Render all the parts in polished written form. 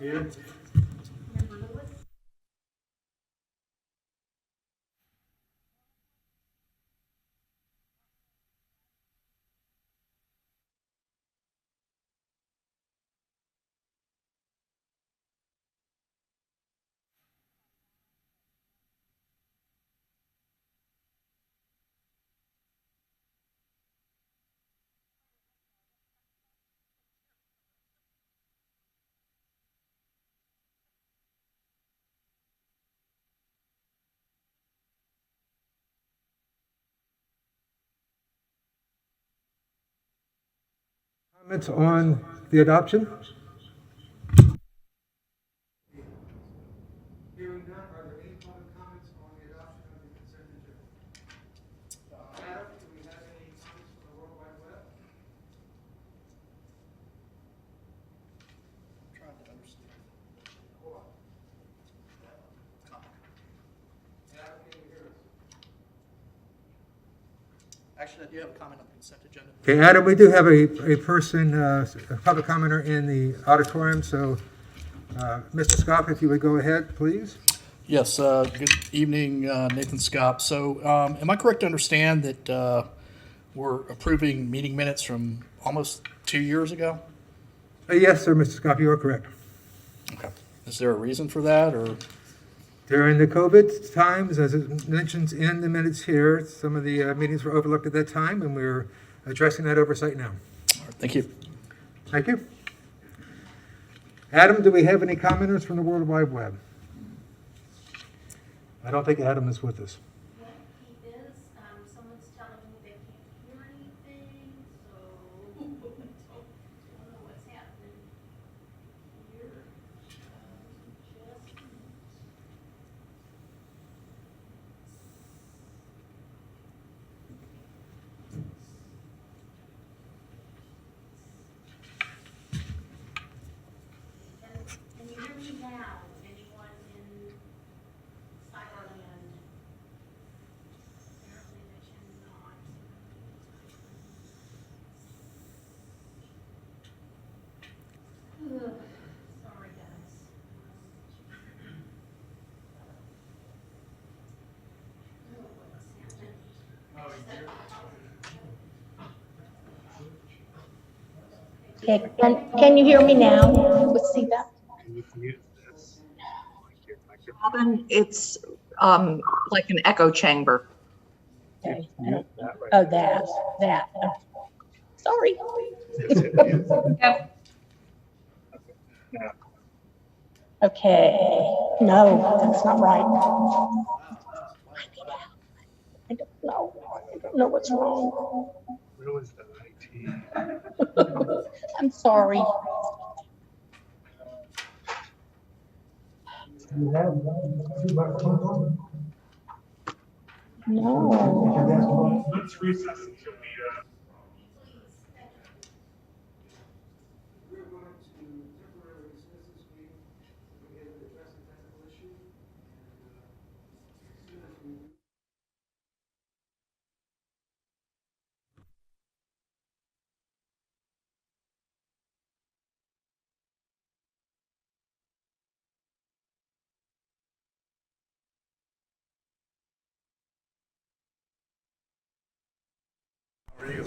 Here. Comments on the adoption? Hearing none, are there any public comments on the adoption of the consent agenda? Adam, do we have any comments from the World Wide Web? Trying to understand. Hold on. Adam, can you hear us? Actually, I do have a comment on the consent agenda. Okay, Adam, we do have a person, a public commenter in the auditorium, so Mr. Scott, if you would go ahead, please. Yes, good evening, Nathan Scott. So, am I correct to understand that we're approving meeting minutes from almost 2 years ago? Yes, sir, Mr. Scott, you are correct. Okay. Is there a reason for that, or? During the COVID times, as it mentions in the minutes here, some of the meetings were overlooked at that time, and we're addressing that oversight now. All right, thank you. Thank you. Adam, do we have any commenters from the World Wide Web? I don't think Adam is with us. Yeah, he is. Someone's telling me they can't hear anything, so I don't know what's happening here. Just can you hear me now? Anyone in Cyberland? Apparently they cannot. Ugh, sorry, guys. Oh, what's happening? Okay, can you hear me now? Let's see that. Robin, it's like an echo chamber. Okay. Oh, that. Sorry. Okay, no, that's not right. I don't know. I don't know what's wrong. Ruins the IT. I'm sorry. No. Let's recess until we, We're going to temporarily dismiss this meeting to be able to address the technical issue. And as soon as we how are you?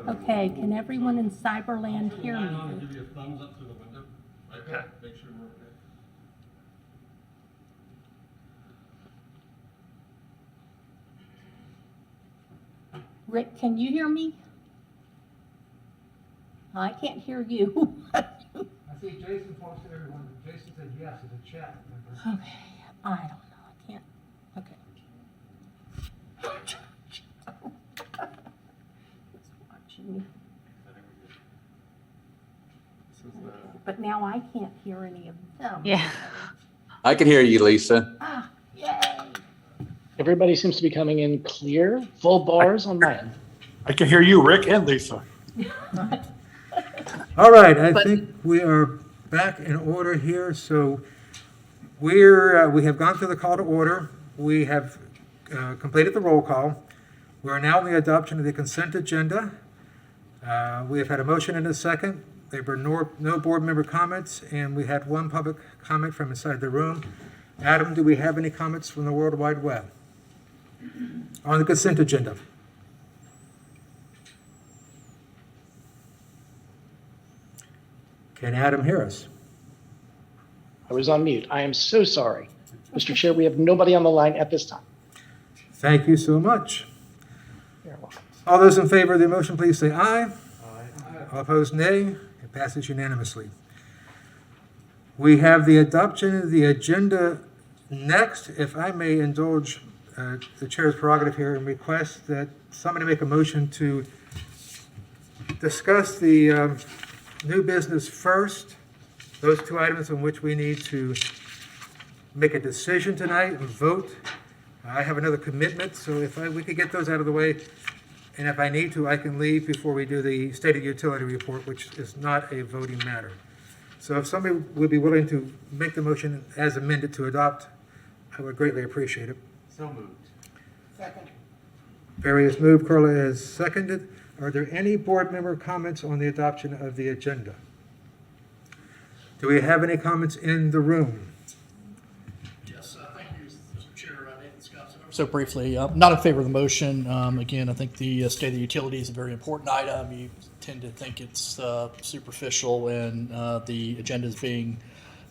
Okay, can everyone in Cyberland hear me? Give you a thumbs up through the window. Right there. Make sure we're okay. Rick, can you hear me? I can't hear you. I think Jason talks to everyone. Jason said yes in the chat. Remember? Okay, I don't know, I can't, okay. It's watching me. But now I can't hear any of them. Yeah. I can hear you, Lisa. Ah, yay. Everybody seems to be coming in clear, full bars on my end. I can hear you, Rick and Lisa. All right, I But- think we are back in order here. So we have gone through the call to order. We have completed the roll call. We are now in the adoption of the consent agenda. We have had a motion and a second. There were no board member comments, and we had one public comment from inside the room. Adam, do we have any comments from the World Wide Web on the consent agenda? Can Adam hear us? I was on mute. I am so sorry. Mr. Chair, we have nobody on the line at this time. Thank you so much. You're welcome. All those in favor of the motion, please say aye. Aye. All opposed, nay. It passes unanimously. We have the adoption of the agenda next. If I may indulge the chair's prerogative here and request that somebody make a motion to discuss the new business first, those two items on which we need to make a decision tonight and vote. I have another commitment, so if we could get those out of the way, and if I need to, I can leave before we do the State of Utility Report, which is not a voting matter. So if somebody would be willing to make the motion as amended to adopt, I would greatly appreciate it. So moved. Barry has moved, Carla has seconded. Are there any board member comments on the adoption of the agenda? Do we have any comments in the room? Yes, thank you, Mr. Chair. Nathan Scott. So briefly, not in favor of the motion. Again, I think the state of the utility is a very important item. You tend to think it's superficial, and the agenda is being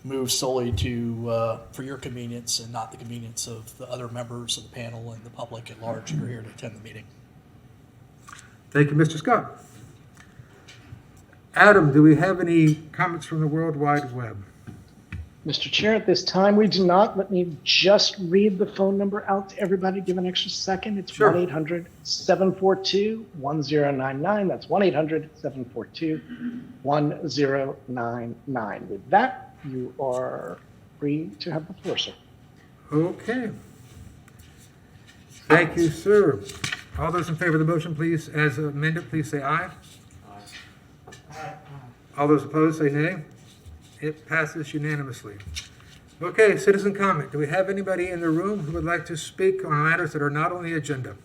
moved solely to for your convenience and not the convenience of the other members of the panel and the public at large who are here to attend the meeting. Thank you, Mr. Scott. Adam, do we have any comments from the World Wide Web? Mr. Chair, at this time, we do not. Let me just read the phone number out to everybody. Give an extra second. It's Sure. 1-800-742-1099. That's 1-800-742-1099. With that, you are free to have the floor, sir. Okay. Thank you, sir. All those in favor of the motion, please, as amended, please say aye. Aye. All those opposed, say nay. It passes unanimously. Okay, citizen comment. Do we have anybody in the room who would like to speak on matters that are not on the agenda?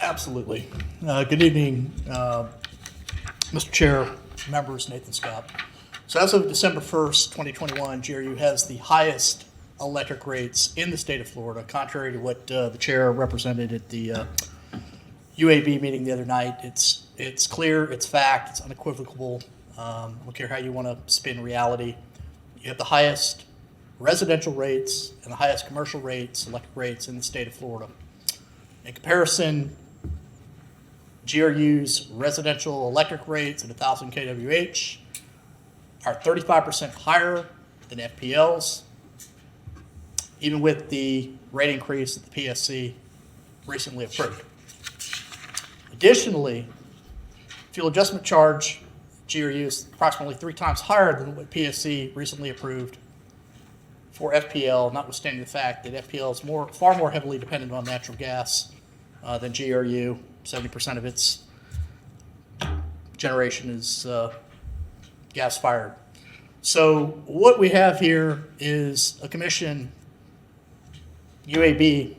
Absolutely. Good evening, Mr. Chair, members, Nathan Scott. So as of December 1st, 2021, GRU has the highest electric rates in the state of Florida, contrary to what the chair represented at the UAB meeting the other night. It's clear, it's fact, it's unequivocal. I don't care how you want to spin reality. You have the highest residential rates and the highest commercial rates, electric rates in the state of Florida. In comparison, GRU's residential electric rates at 1,000 kWh are 35% higher than FPL's, even with the rate increase that the PSC recently approved. Additionally, fuel adjustment charge GRU is approximately 3 times higher than what PSC recently approved for FPL, notwithstanding the fact that FPL is far more heavily dependent on natural gas than GRU. 70% of its generation is gas-fired. So what we have here is a commission and UAB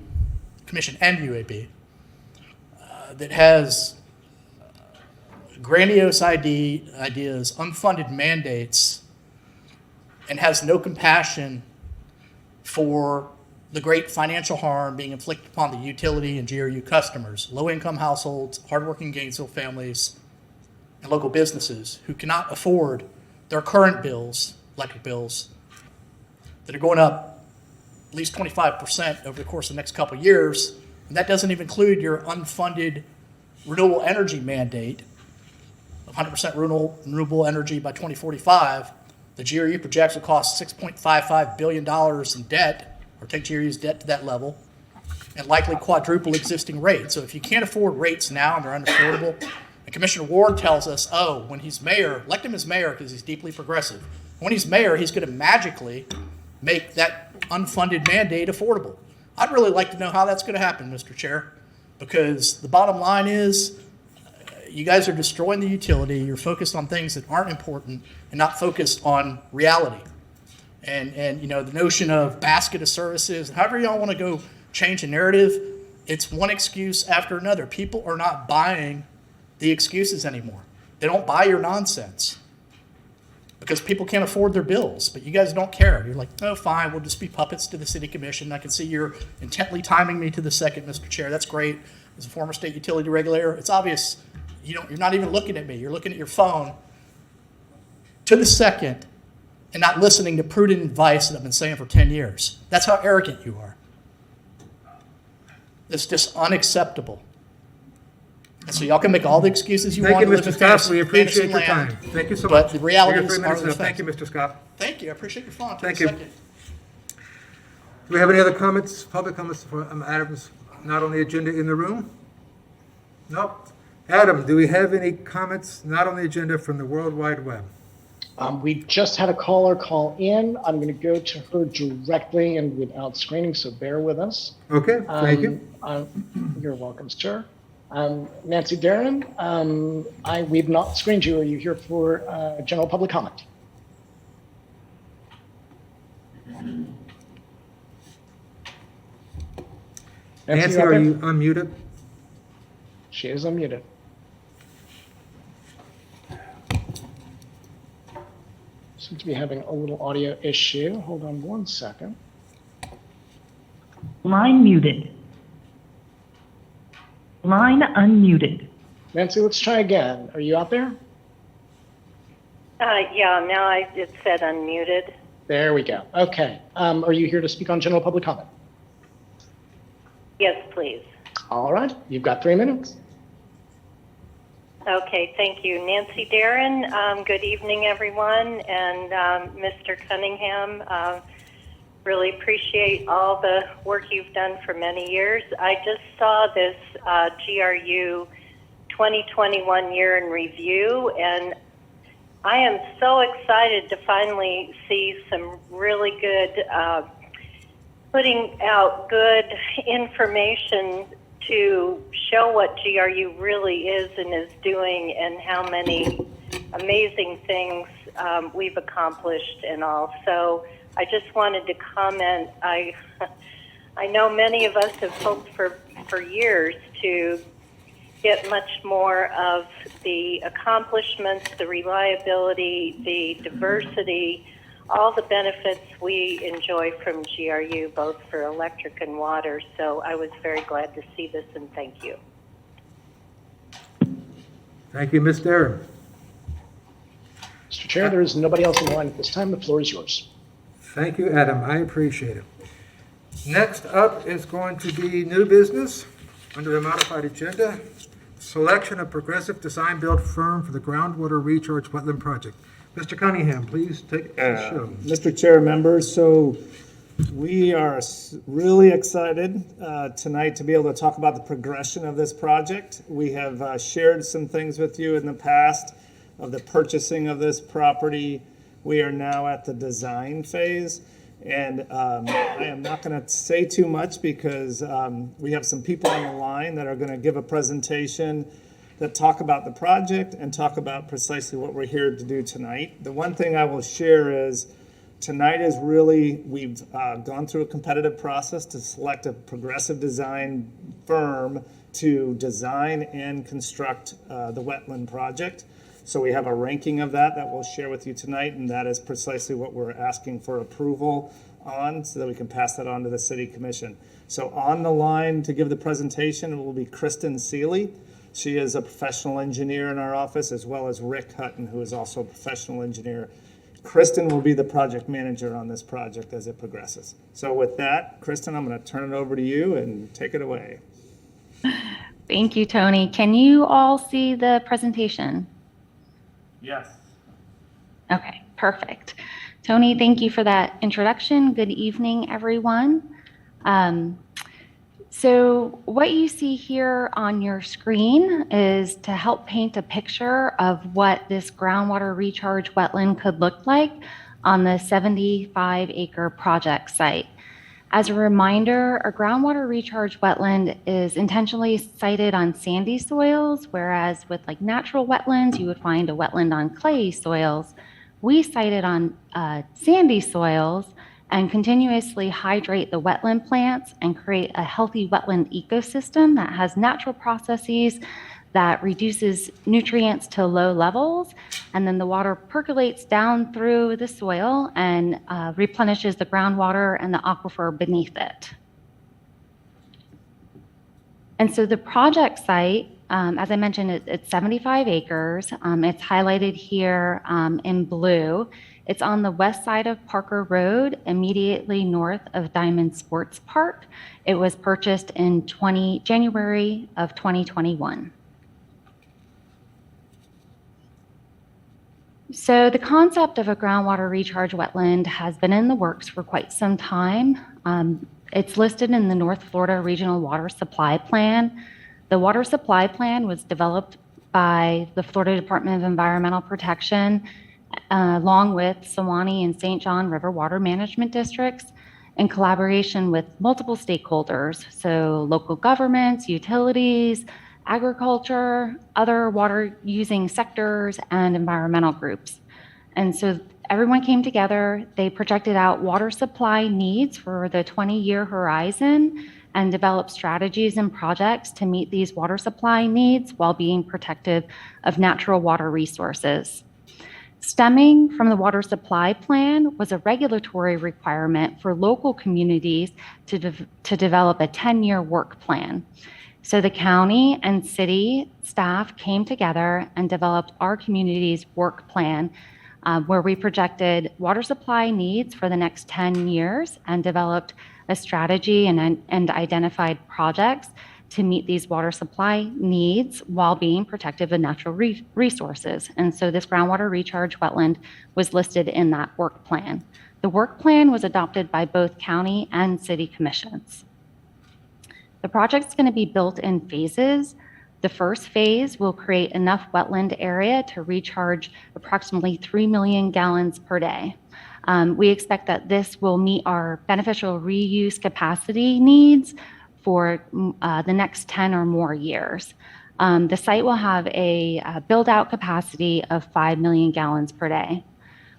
that has grandiose ideas, unfunded mandates, and has no compassion for the great financial harm being inflicted upon the utility and GRU customers, low-income households, hardworking Gainesville families, and local businesses who cannot afford their current bills, electric bills, that are going up at least 25% over the course of the next couple of years. And that doesn't even include your unfunded renewable energy mandate of 100% renewable energy by 2045. The GRU projects will cost $6.55 billion in debt, or take GRU's debt to that level, and likely quadruple existing rates. So if you can't afford rates now and they're unaffordable, and Commissioner Ward tells us, oh, when he's mayor, elect him as mayor because he's deeply progressive. When he's mayor, he's going to magically make that unfunded mandate affordable. I'd really like to know how that's going to happen, Mr. Chair, because the bottom line is you guys are destroying the utility. You're focused on things that aren't important and not focused on reality. And you know, the notion of basket of services, however y'all want to go change the narrative, it's one excuse after another. People are not buying the excuses anymore. They don't buy your nonsense because people can't afford their bills, but you guys don't care. You're like, oh, fine, we'll just be puppets to the city commission. I can see you're intently timing me to the second, Mr. Chair. That's great. As a former state utility regulator, it's obvious you're not even looking at me. You're looking at your phone to the second and not listening to prudent advice that I've been saying for 10 years. That's how arrogant you are. It's just unacceptable. And so y'all can make all the excuses you Thank want you, to live Mr. in Scott. We fantasy appreciate your land, time. Thank you so but much. the reality Your is 3 minutes are the up. Thank you, facts. Mr. Scott. Thank you. I appreciate your phone. Thank For you. a second. Do we have any other comments, public comments for items not on the agenda in the room? Nope. Adam, do we have any comments not on the agenda from the World Wide Web? We just had a caller call in. I'm going to go to her directly and without screening, so bear with us. Okay, thank you. You're welcome, sir. Nancy Darren, we've not screened you. Are you here for general public comment? Nancy, out are there? you unmuted? She is unmuted. Seem to be having a little audio issue. Hold on one second. Line muted. Line unmuted. Nancy, let's try again. Are you out there? Yeah, now it said unmuted. There we go. Okay. Are you here to speak on general public comment? Yes, please. All right. You've got 3 minutes. Okay, thank you. Nancy Darren, good evening, everyone. And Mr. Cunningham, really appreciate all the work you've done for many years. I just saw this GRU 2021 year in review, and I am so excited to finally see some really good, putting out good information to show what GRU really is and is doing and how many amazing things we've accomplished and all. So I just wanted to comment. I know many of us have hoped for years to get much more of the accomplishments, the reliability, the diversity, all the benefits we enjoy from GRU, both for electric and water. So I was very glad to see this, and thank you. Thank you, Ms. Darren. Mr. Chair, there is nobody else in line at this time. The floor is yours. Thank you, Adam. I appreciate it. Next up is going to be new business under the modified agenda. Selection of progressive design build firm for the groundwater recharge wetland project. Mr. Cunningham, please take the show. Mr. Chair, members, so we are really excited tonight to be able to talk about the progression of this project. We have shared some things with you in the past of the purchasing of this property. We are now at the design phase, and I am not going to say too much because we have some people on the line that are going to give a presentation that talk about the project and talk about precisely what we're here to do tonight. The one thing I will share is tonight is really, we've gone through a competitive process to select a progressive design firm to design and construct the wetland project. So we have a ranking of that we'll share with you tonight, and that is precisely what we're asking for approval on so that we can pass that on to the City Commission. So on the line to give the presentation will be Kristen Seeley. She is a professional engineer in our office, as well as Rick Hutton, who is also a professional engineer. Kristen will be the project manager on this project as it progresses. So with that, Kristen, I'm going to turn it over to you and take it away. Thank you, Tony. Can you all see the presentation? Yes. Okay, perfect. Tony, thank you for that introduction. Good evening, everyone. So what you see here on your screen is to help paint a picture of what this groundwater recharge wetland could look like on the 75-acre project site. As a reminder, a groundwater recharge wetland is intentionally sited on sandy soils, whereas with like natural wetlands, you would find a wetland on clay soils. We site it on sandy soils and continuously hydrate the wetland plants and create a healthy wetland ecosystem that has natural processes that reduces nutrients to low levels, and then the water percolates down through the soil and replenishes the groundwater and the aquifer beneath it. And so the project site, as I mentioned, it's 75 acres. It's highlighted here in blue. It's on the west side of Parker Road, immediately north of Diamond Sports Park. It was purchased in January of 2021. So the concept of a groundwater recharge wetland has been in the works for quite some time. It's listed in the North Florida Regional Water Supply Plan. The water supply plan was developed by the Florida Department of Environmental Protection, along with Sewanee and St. John River Water Management Districts, in collaboration with multiple stakeholders, so local governments, utilities, agriculture, other water using sectors, and environmental groups. And so everyone came together, they projected out water supply needs for the 20-year horizon and developed strategies and projects to meet these water supply needs while being protective of natural water resources. Stemming from the water supply plan was a regulatory requirement for local communities to develop a 10-year work plan. So the county and city staff came together and developed our community's work plan, where we projected water supply needs for the next 10 years and developed a strategy and identified projects to meet these water supply needs while being protective of natural resources. And so this groundwater recharge wetland was listed in that work plan. The work plan was adopted by both county and city commissions. The project's going to be built in phases. The first phase will create enough wetland area to recharge approximately 3 million gallons per day. We expect that this will meet our beneficial reuse capacity needs for the next 10 or more years. The site will have a build-out capacity of 5 million gallons per day.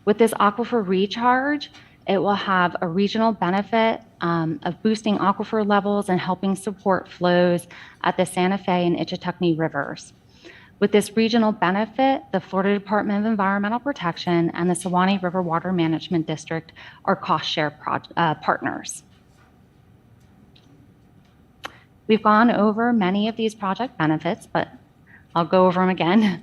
With this aquifer recharge, it will have a regional benefit of boosting aquifer levels and helping support flows at the Santa Fe and Itchitucknee rivers. With this regional benefit, the Florida Department of Environmental Protection and the Sewanee River Water Management District are cost-share partners. We've gone over many of these project benefits, but I'll go over them again.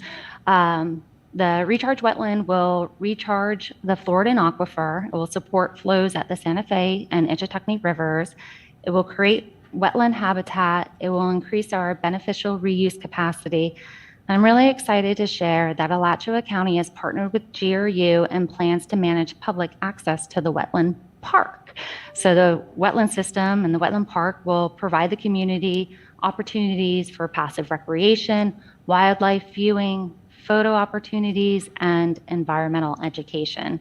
The recharge wetland will recharge the Floridan aquifer. It will support flows at the Santa Fe and Itchitucknee rivers. It will create wetland habitat. It will increase our beneficial reuse capacity. I'm really excited to share that Alachua County has partnered with GRU and plans to manage public access to the wetland park. So the wetland system and the wetland park will provide the community opportunities for passive recreation, wildlife viewing, photo opportunities, and environmental education.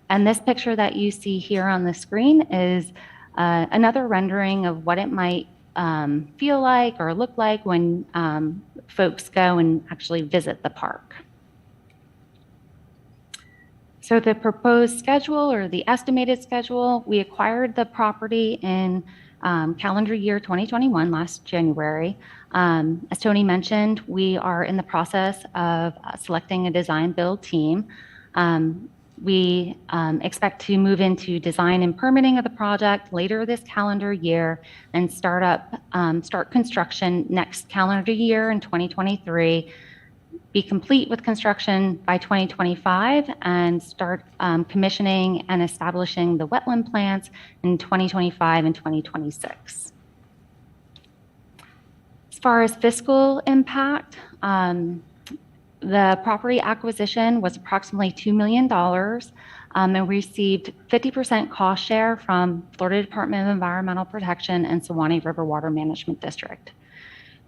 And this picture that you see here on the screen is another rendering of what it might feel like or look like when folks go and actually visit the park. So the proposed schedule or the estimated schedule, we acquired the property in calendar year 2021, last January. As Tony mentioned, we are in the process of selecting a design build team. We expect to move into design and permitting of the project later this calendar year and start construction next calendar year in 2023, be complete with construction by 2025, and start commissioning and establishing the wetland plants in 2025 and 2026. As far as fiscal impact, the property acquisition was approximately $2 million, and we received 50% cost share from Florida Department of Environmental Protection and Suwannee River Water Management District.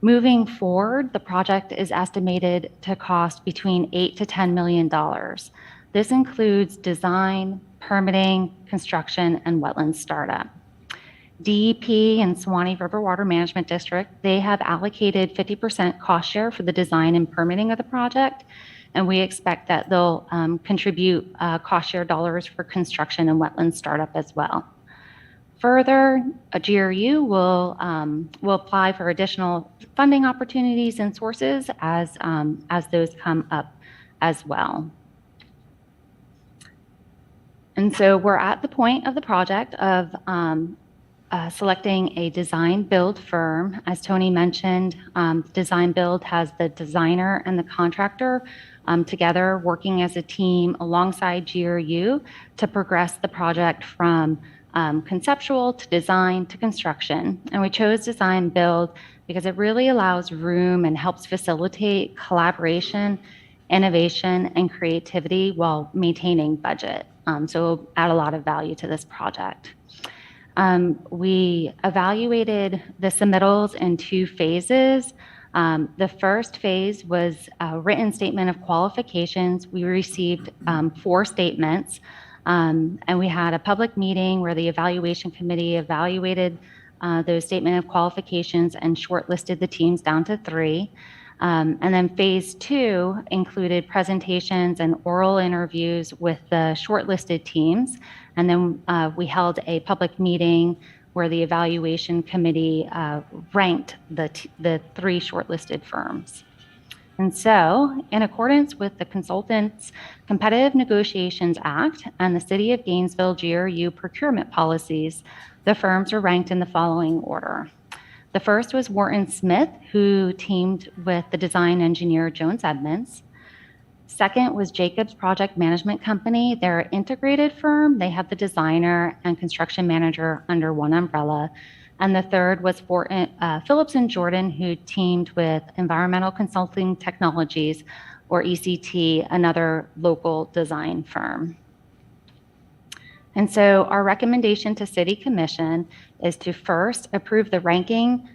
Moving forward, the project is estimated to cost between $8 to $10 million. This includes design, permitting, construction, and wetland startup. DEP and Suwannee River Water Management District, they have allocated 50% cost share for the design and permitting of the project, and we expect that they'll contribute cost share dollars for construction and wetland startup as well. Further, a GRU will apply for additional funding opportunities and sources as those come up as well. And so we're at the point of the project of selecting a design build firm. As Tony mentioned, design build has the designer and the contractor together working as a team alongside GRU to progress the project from conceptual to design to construction. And we chose design build because it really allows room and helps facilitate collaboration, innovation, and creativity while maintaining budget. So it'll add a lot of value to this project. We evaluated the submittals in 2 phases. The first phase was a written statement of qualifications. We received 4 statements, and we had a public meeting where the evaluation committee evaluated those statement of qualifications and shortlisted the teams down to 3. And then phase 2 included presentations and oral interviews with the shortlisted teams. And then we held a public meeting where the evaluation committee ranked the 3 shortlisted firms. And so, in accordance with the Consultants Competitive Negotiations Act and the City of Gainesville GRU procurement policies, the firms are ranked in the following order. The first was Wharton Smith, who teamed with the design engineer Jones Edmonds. Second was Jacobs Project Management Company. They're an integrated firm. They have the designer and construction manager under one umbrella. And the third was Phillips and Jordan, who teamed with Environmental Consulting Technologies, or ECT, another local design firm. And so our recommendation to City Commission is to first approve the ranking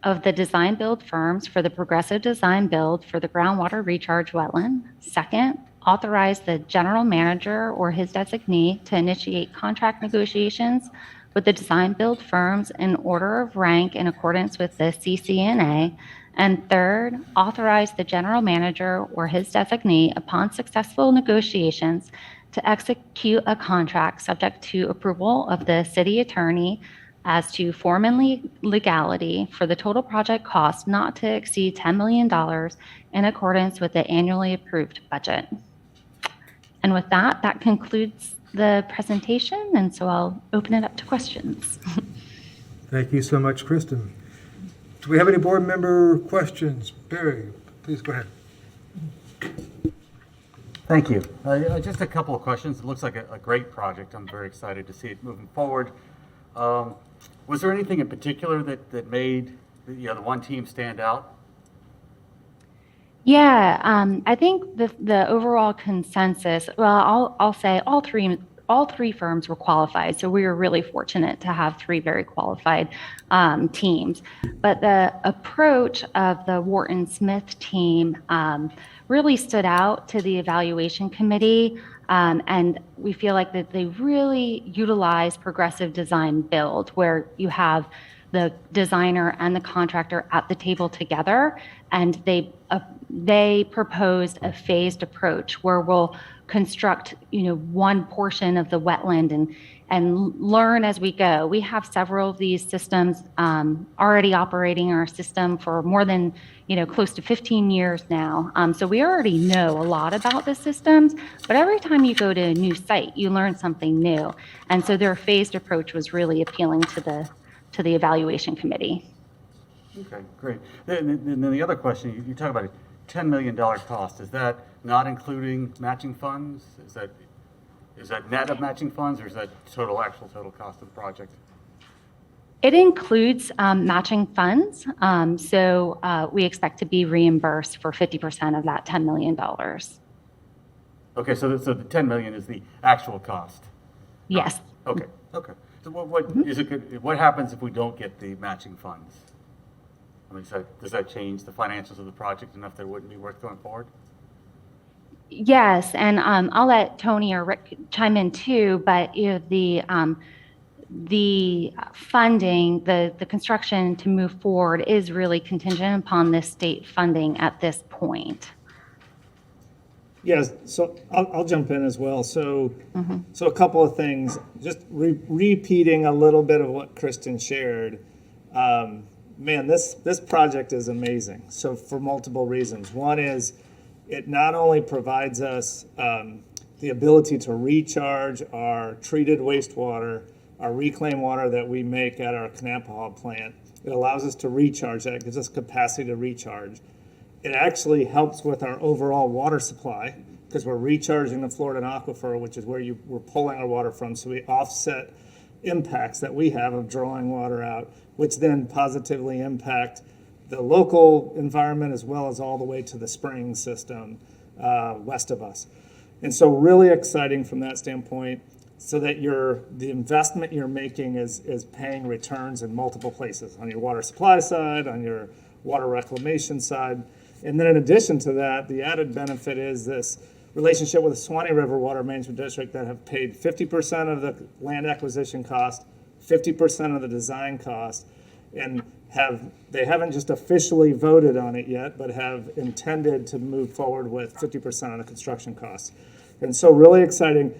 of the design build firms for the progressive design build for the groundwater recharge wetland. Second, authorize the general manager or his designee to initiate contract negotiations with the design build firms in order of rank in accordance with the CCNA. And third, authorize the general manager or his designee upon successful negotiations to execute a contract subject to approval of the city attorney as to form and legality for the total project cost not to exceed $10 million in accordance with the annually approved budget. And with that, that concludes the presentation, and so I'll open it up to questions. Thank you so much, Kristen. Do we have any board member questions? Barry, please go ahead. Thank you. Just a couple of questions. It looks like a great project. I'm very excited to see it moving forward. Was there anything in particular that made the one team stand out? Yeah, I think the overall consensus, well, I'll say all three firms were qualified, so we were really fortunate to have 3 very qualified teams. But the approach of the Wharton Smith team really stood out to the evaluation committee, and we feel like that they really utilize progressive design build, where you have the designer and the contractor at the table together, and they proposed a phased approach where we'll construct, one portion of the wetland and learn as we go. We have several of these systems already operating our system for more than, close to 15 years now. So we already know a lot about the systems, but every time you go to a new site, you learn something new. And so their phased approach was really appealing to the evaluation committee. Okay, great. And then the other question, you talk about a $10 million cost. Is that not including matching funds? Is that net of matching funds, or is that actual total cost of the project? It includes matching funds. So we expect to be reimbursed for 50% of that $10 million. Okay, so the 10 million is the actual cost? Yes. Okay. So what happens if we don't get the matching funds? I mean, does that change the financials of the project enough that it wouldn't be worth going forward? Yes, and I'll let Tony or Rick chime in too, but the funding, the construction to move forward is really contingent upon this state funding at this point. Yes, so I'll jump in as well. So a couple of things, just repeating a little bit of what Kristen shared. Man, this project is amazing. So for multiple reasons. One is it not only provides us the ability to recharge our treated wastewater, our reclaimed water that we make at our Knappahall plant. It allows us to recharge that, gives us capacity to recharge. It actually helps with our overall water supply because we're recharging the Florida aquifer, which is where we're pulling our water from. So we offset impacts that we have of drawing water out, which then positively impact the local environment as well as all the way to the spring system west of us. And so really exciting from that standpoint, so that the investment you're making is paying returns in multiple places, on your water supply side, on your water reclamation side. And then in addition to that, the added benefit is this relationship with the Swanee River Water Management District that have paid 50% of the land acquisition cost, 50% of the design cost, and they haven't just officially voted on it yet, but have intended to move forward with 50% of the construction costs. And so really exciting.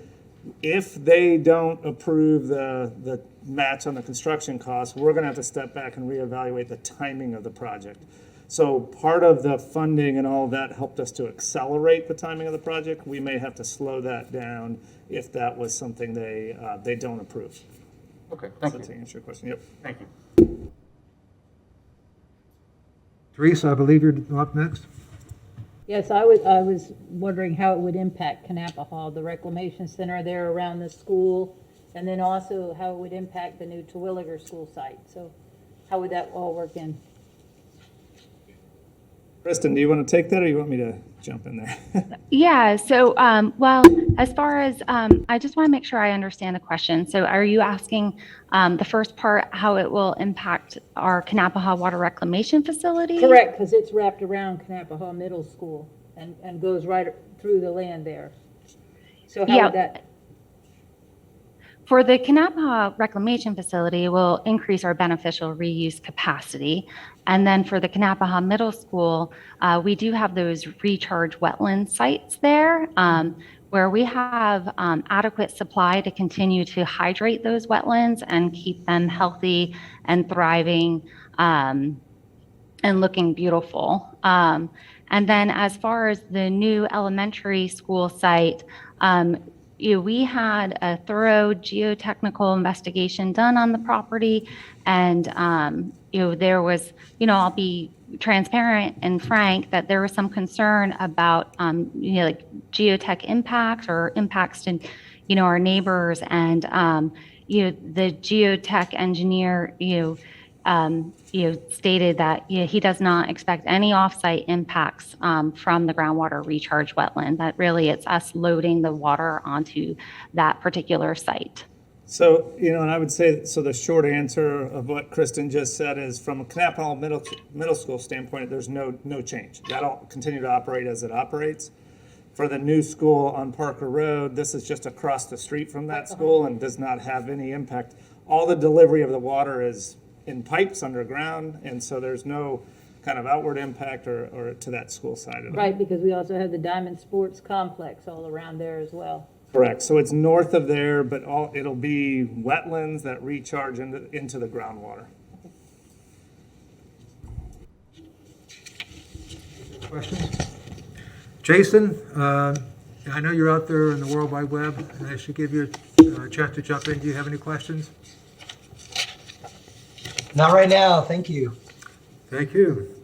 If they don't approve the match on the construction costs, we're going to have to step back and reevaluate the timing of the project. So part of the funding and all of that helped us to accelerate the timing of the project. We may have to slow that down if that was something they don't approve. Okay, thank you. To answer your question, yep. Thank you. Teresa, I believe you're up next. Yes, I was wondering how it would impact Knappahall, the reclamation center there around the school, and then also how it would impact the new Terwilliger school site. So how would that all work in? Kristen, do you want to take that or you want me to jump in there? Yeah, so, well, as far as, I just want to make sure I understand the question. So are you asking the first part, how it will impact our Knappahall Water Reclamation Facility? Correct, because it's wrapped around Knappahall Middle School and goes right through the land there. So how would that? For the Knappahall Reclamation Facility, will increase our beneficial reuse capacity. And then for the Knappahall Middle School, we do have those recharge wetland sites there where we have adequate supply to continue to hydrate those wetlands and keep them healthy and thriving and looking beautiful. And then as far as the new elementary school site, we had a thorough geotechnical investigation done on the property, and there was, I'll be transparent and frank that there was some concern about, like geotech impacts or impacts to, our neighbors, and the geotech engineer, stated that he does not expect any offsite impacts from the groundwater recharge wetland. That really it's us loading the water onto that particular site. So, and I would say, so the short answer of what Kristen just said is from a Knappahall middle school standpoint, there's no change. That'll continue to operate as it operates. For the new school on Parker Road, this is just across the street from that school and does not have any impact. All the delivery of the water is in pipes underground, and so there's no kind of outward impact or to that school side at all. Right, because we also have the Diamond Sports Complex all around there as well. Correct. So it's north of there, but it'll be wetlands that recharge into the groundwater. Questions? Jason, I know you're out there in the World Wide Web, and I should give you a chance to jump in. Do you have any questions? Not right now, thank you. Thank you.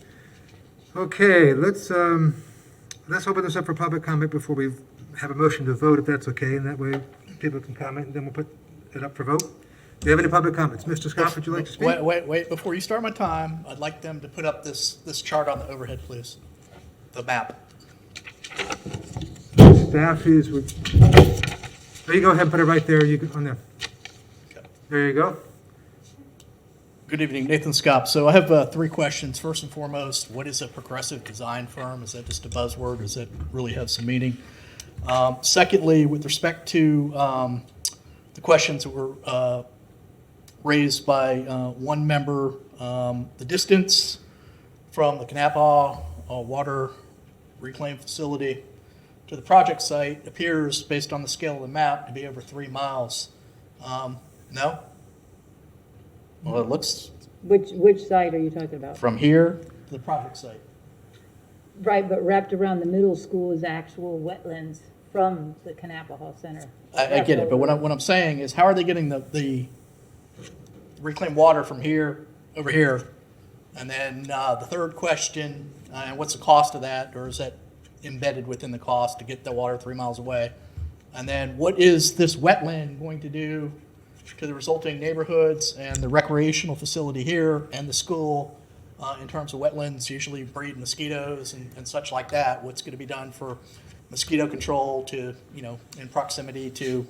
Okay, let's open this up for public comment before we have a motion to vote, if that's okay, and that way people can comment, and then we'll put it up for vote. Do you have any public comments? Mr. Scott, would you like to speak? Wait, before you start my time, I'd like them to put up this chart on the overhead, please. The map. Staff is, oh, you go ahead and put it right there, on there. There you go. Good evening, Nathan Scott. So I have 3 questions. First and foremost, what is a progressive design firm? Is that just a buzzword? Does it really have some meaning? Secondly, with respect to the questions that were raised by one member, the distance from the Kanapa water reclaim facility to the project site appears, based on the scale of the map, to be over 3 miles. No? Well, it looks Which site are you talking about? from here to the project site. Right, but wrapped around the middle school is actual wetlands from the Kanapa Center. I get it, but what I'm saying is, how are they getting the reclaimed water from here over here? And then the third question, and what's the cost of that, or is that embedded within the cost to get the water 3 miles away? And then what is this wetland going to do to the resulting neighborhoods and the recreational facility here and the school in terms of wetlands usually breed mosquitoes and such like that? What's going to be done for mosquito control to, in proximity to,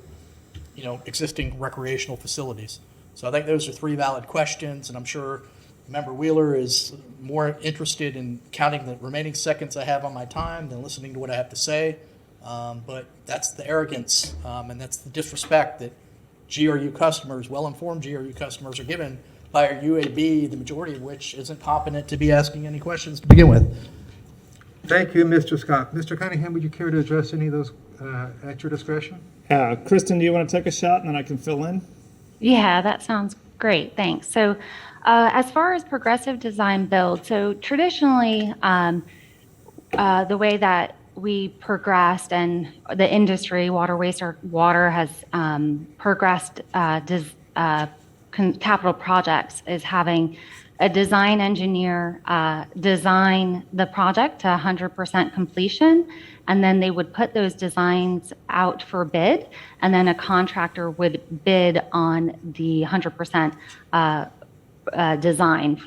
existing recreational facilities? So I think those are 3 valid questions, and I'm sure Member Wheeler is more interested in counting the remaining seconds I have on my time than listening to what I have to say. But that's the arrogance and that's the disrespect that GRU customers, well-informed GRU customers, are given by our UAB, the majority of which isn't competent to be asking any questions to begin with. Thank you, Mr. Scott. Mr. Cunningham, would you care to address any of those at your discretion? Kristen, do you want to take a shot and then I can fill in? Yeah, that sounds great. Thanks. So as far as progressive design build, so traditionally, the way that we progressed and the industry, water, wastewater, has progressed capital projects is having a design engineer design the project to 100% completion, and then they would put those designs out for bid, and then a contractor would bid on the 100% design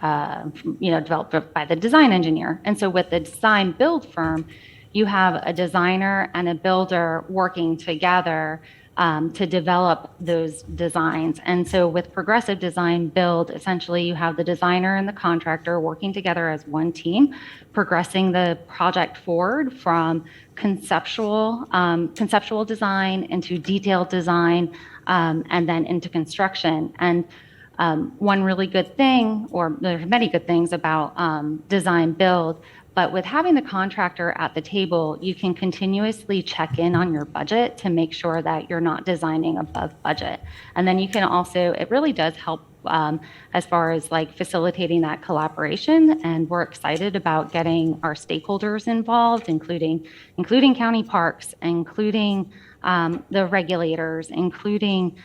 developed by the design engineer. And so with the design build firm, you have a designer and a builder working together to develop those designs. And so with progressive design build, essentially you have the designer and the contractor working together as one team, progressing the project forward from conceptual design into detailed design, and then into construction. And one really good thing, or there's many good things about design build, but with having the contractor at the table, you can continuously check in on your budget to make sure that you're not designing above budget. And then you can also, it really does help as far as like facilitating that collaboration. And we're excited about getting our stakeholders involved, including county parks, including the regulators, including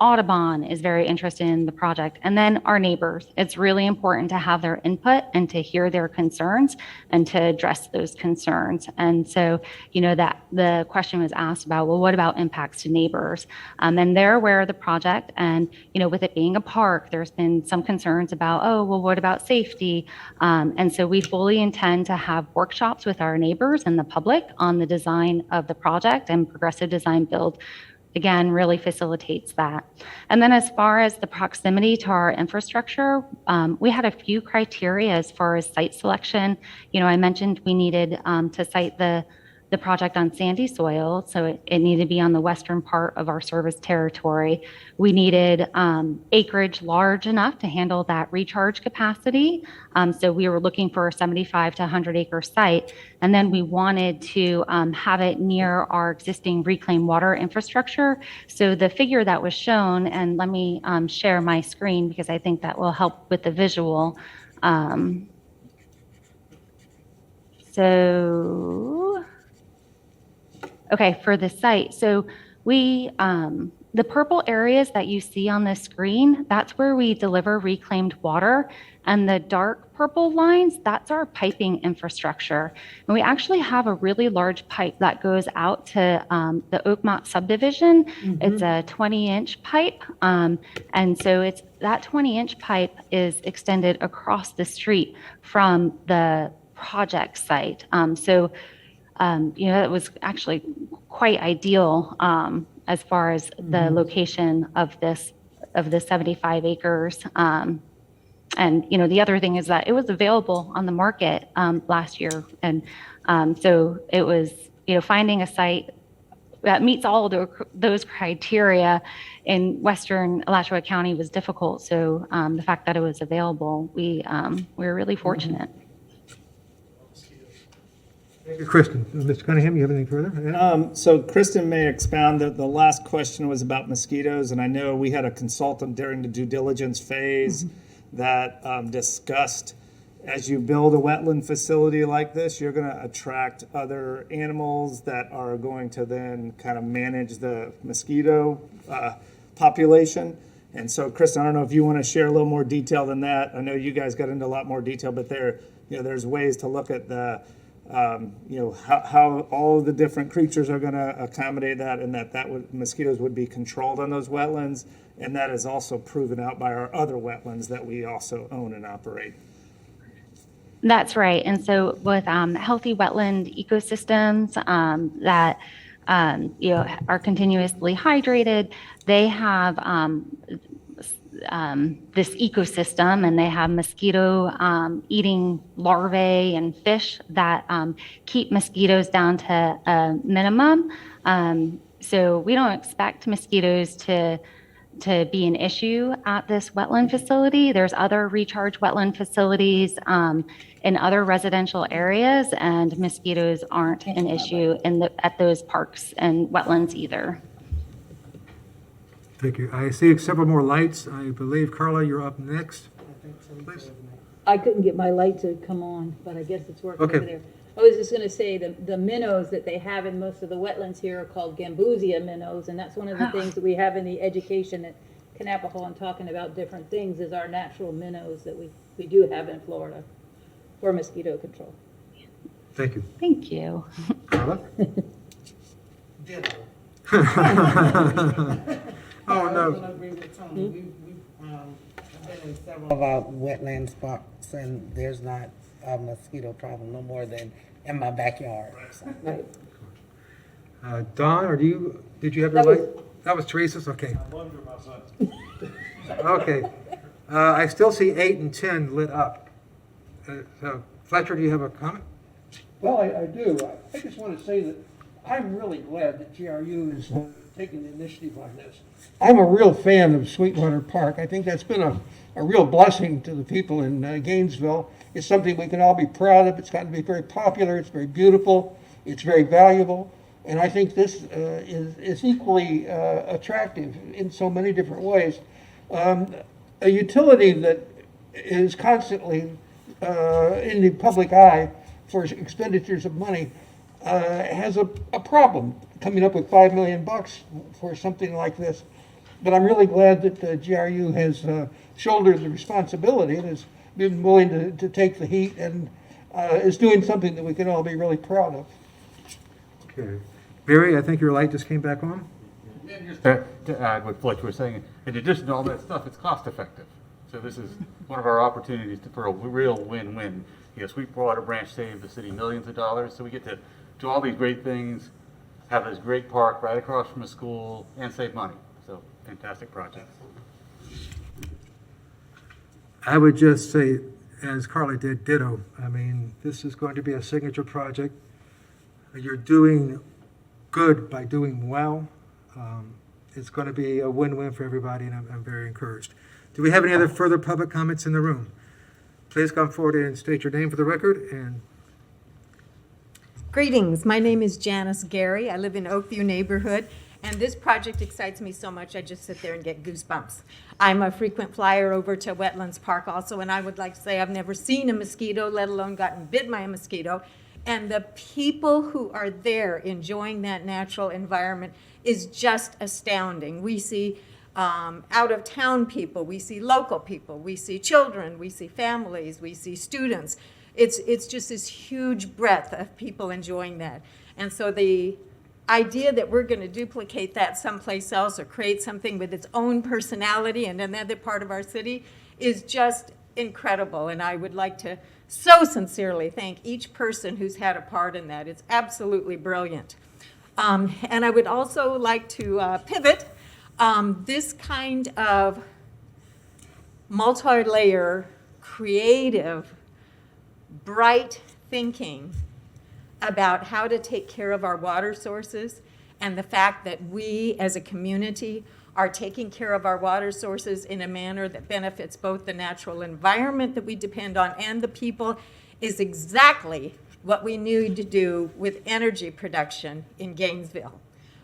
Audubon is very interested in the project, and then our neighbors. It's really important to have their input and to hear their concerns and to address those concerns. And so, that the question was asked about, well, what about impacts to neighbors? And they're aware of the project, and with it being a park, there's been some concerns about, oh, well, what about safety? And so we fully intend to have workshops with our neighbors and the public on the design of the project, and progressive design build again really facilitates that. And then as far as the proximity to our infrastructure, we had a few criteria as far as site selection. I mentioned we needed to site the the project on sandy soil, so it needed to be on the western part of our service territory. We needed acreage large enough to handle that recharge capacity. So we were looking for a 75 to 100 acre site. And then we wanted to have it near our existing reclaimed water infrastructure. So the figure that was shown, and let me share my screen because I think that will help with the visual. Okay, for the site. So we, the purple areas that you see on the screen, that's where we deliver reclaimed water. And the dark purple lines, that's our piping infrastructure. And we actually have a really large pipe that goes out to the Oakmont subdivision. It's a 20-inch pipe. And so it's that 20-inch pipe is extended across the street from the project site. It was actually quite ideal as far as the location of the 75 acres. And the other thing is that it was available on the market last year. And so it was, finding a site that meets all of those criteria in Western Alachua County was difficult. So the fact that it was available, we were really fortunate. Thank you, Kristen. Mr. Cunningham, you have anything further? So Kristen may expound. The last question was about mosquitoes, and I know we had a consultant during the due diligence phase that discussed as you build a wetland facility like this, you're going to attract other animals that are going to then kind of manage the mosquito population. And so, Kristen, I don't know if you want to share a little more detail than that. I know you guys got into a lot more detail, but there's ways to look at the how all the different creatures are going to accommodate that, and mosquitoes would be controlled on those wetlands, and that is also proven out by our other wetlands that we also own and operate. That's right. And so with healthy wetland ecosystems that are continuously hydrated, they have this ecosystem, and they have mosquito eating larvae and fish that keep mosquitoes down to a minimum. So we don't expect mosquitoes to be an issue at this wetland facility. There's other recharge wetland facilities in other residential areas, and mosquitoes aren't an issue at those parks and wetlands either. Thank you. I see several more lights. I believe, Carla, you're up next. Please. I couldn't get my light to come on, but I guess it's working Okay. over there. I was just gonna say, the minnows that they have in most of the wetlands here are called gambusia minnows, and that's one of the things that we have in the education at Kanapaha and talking about different things is our natural minnows that we do have in Florida for mosquito control. Thank you. Thank you. Carla? Oh, I no. was gonna agree with Tony. We've been in several of our wetland spots, and there's not a mosquito problem no more than in my backyard. So. Right. Don, did you have your light? That was Teresa's? Okay. I wonder about that. Okay. I still see 8 and 10 lit up. So, Fletcher, do you have a comment? Well, I do. I just want to say that I'm really glad that GRU is taking the initiative on this. I'm a real fan of Sweetwater Park. I think that's been a real blessing to the people in Gainesville. It's something we can all be proud of. It's gotten to be very popular. It's very beautiful. It's very valuable. And I think this is equally attractive in so many different ways. A utility that is constantly in the public eye for expenditures of money has a problem coming up with $5 million for something like this. But I'm really glad that the GRU has shouldered the responsibility and has been willing to take the heat and is doing something that we can all be really proud of. Okay. Barry, I think your light just came back on. And just to add what Fletcher was saying, in addition to all that stuff, it's cost effective. So this is one of our opportunities for a real win-win. Yes, Sweetwater Branch saved the city millions of dollars, so we get to do all these great things, have this great park right across from a school, and save money. So fantastic project. I would just say, as Carly did, ditto. I mean, this is going to be a signature project. You're doing good by doing well. It's going to be a win-win for everybody, and I'm very encouraged. Do we have any other further public comments in the room? Please come forward and state your name for the record. And Greetings, my name is Janice Gary. I live in Oakview neighborhood, and this project excites me so much I just sit there and get goosebumps. I'm a frequent flyer over to Wetlands Park also, and I would like to say I've never seen a mosquito, let alone gotten bit by a mosquito. And the people who are there enjoying that natural environment is just astounding. We see out-of-town people, we see local people, we see children, we see families, we see students. It's just this huge breadth of people enjoying that. And so the idea that we're going to duplicate that someplace else or create something with its own personality in another part of our city is just incredible. And I would like to so sincerely thank each person who's had a part in that. It's absolutely brilliant. And I would also like to pivot. This kind of multi-layer, creative, bright thinking about how to take care of our water sources and the fact that we as a community are taking care of our water sources in a manner that benefits both the natural environment that we depend on and the people is exactly what we need to do with energy production in Gainesville.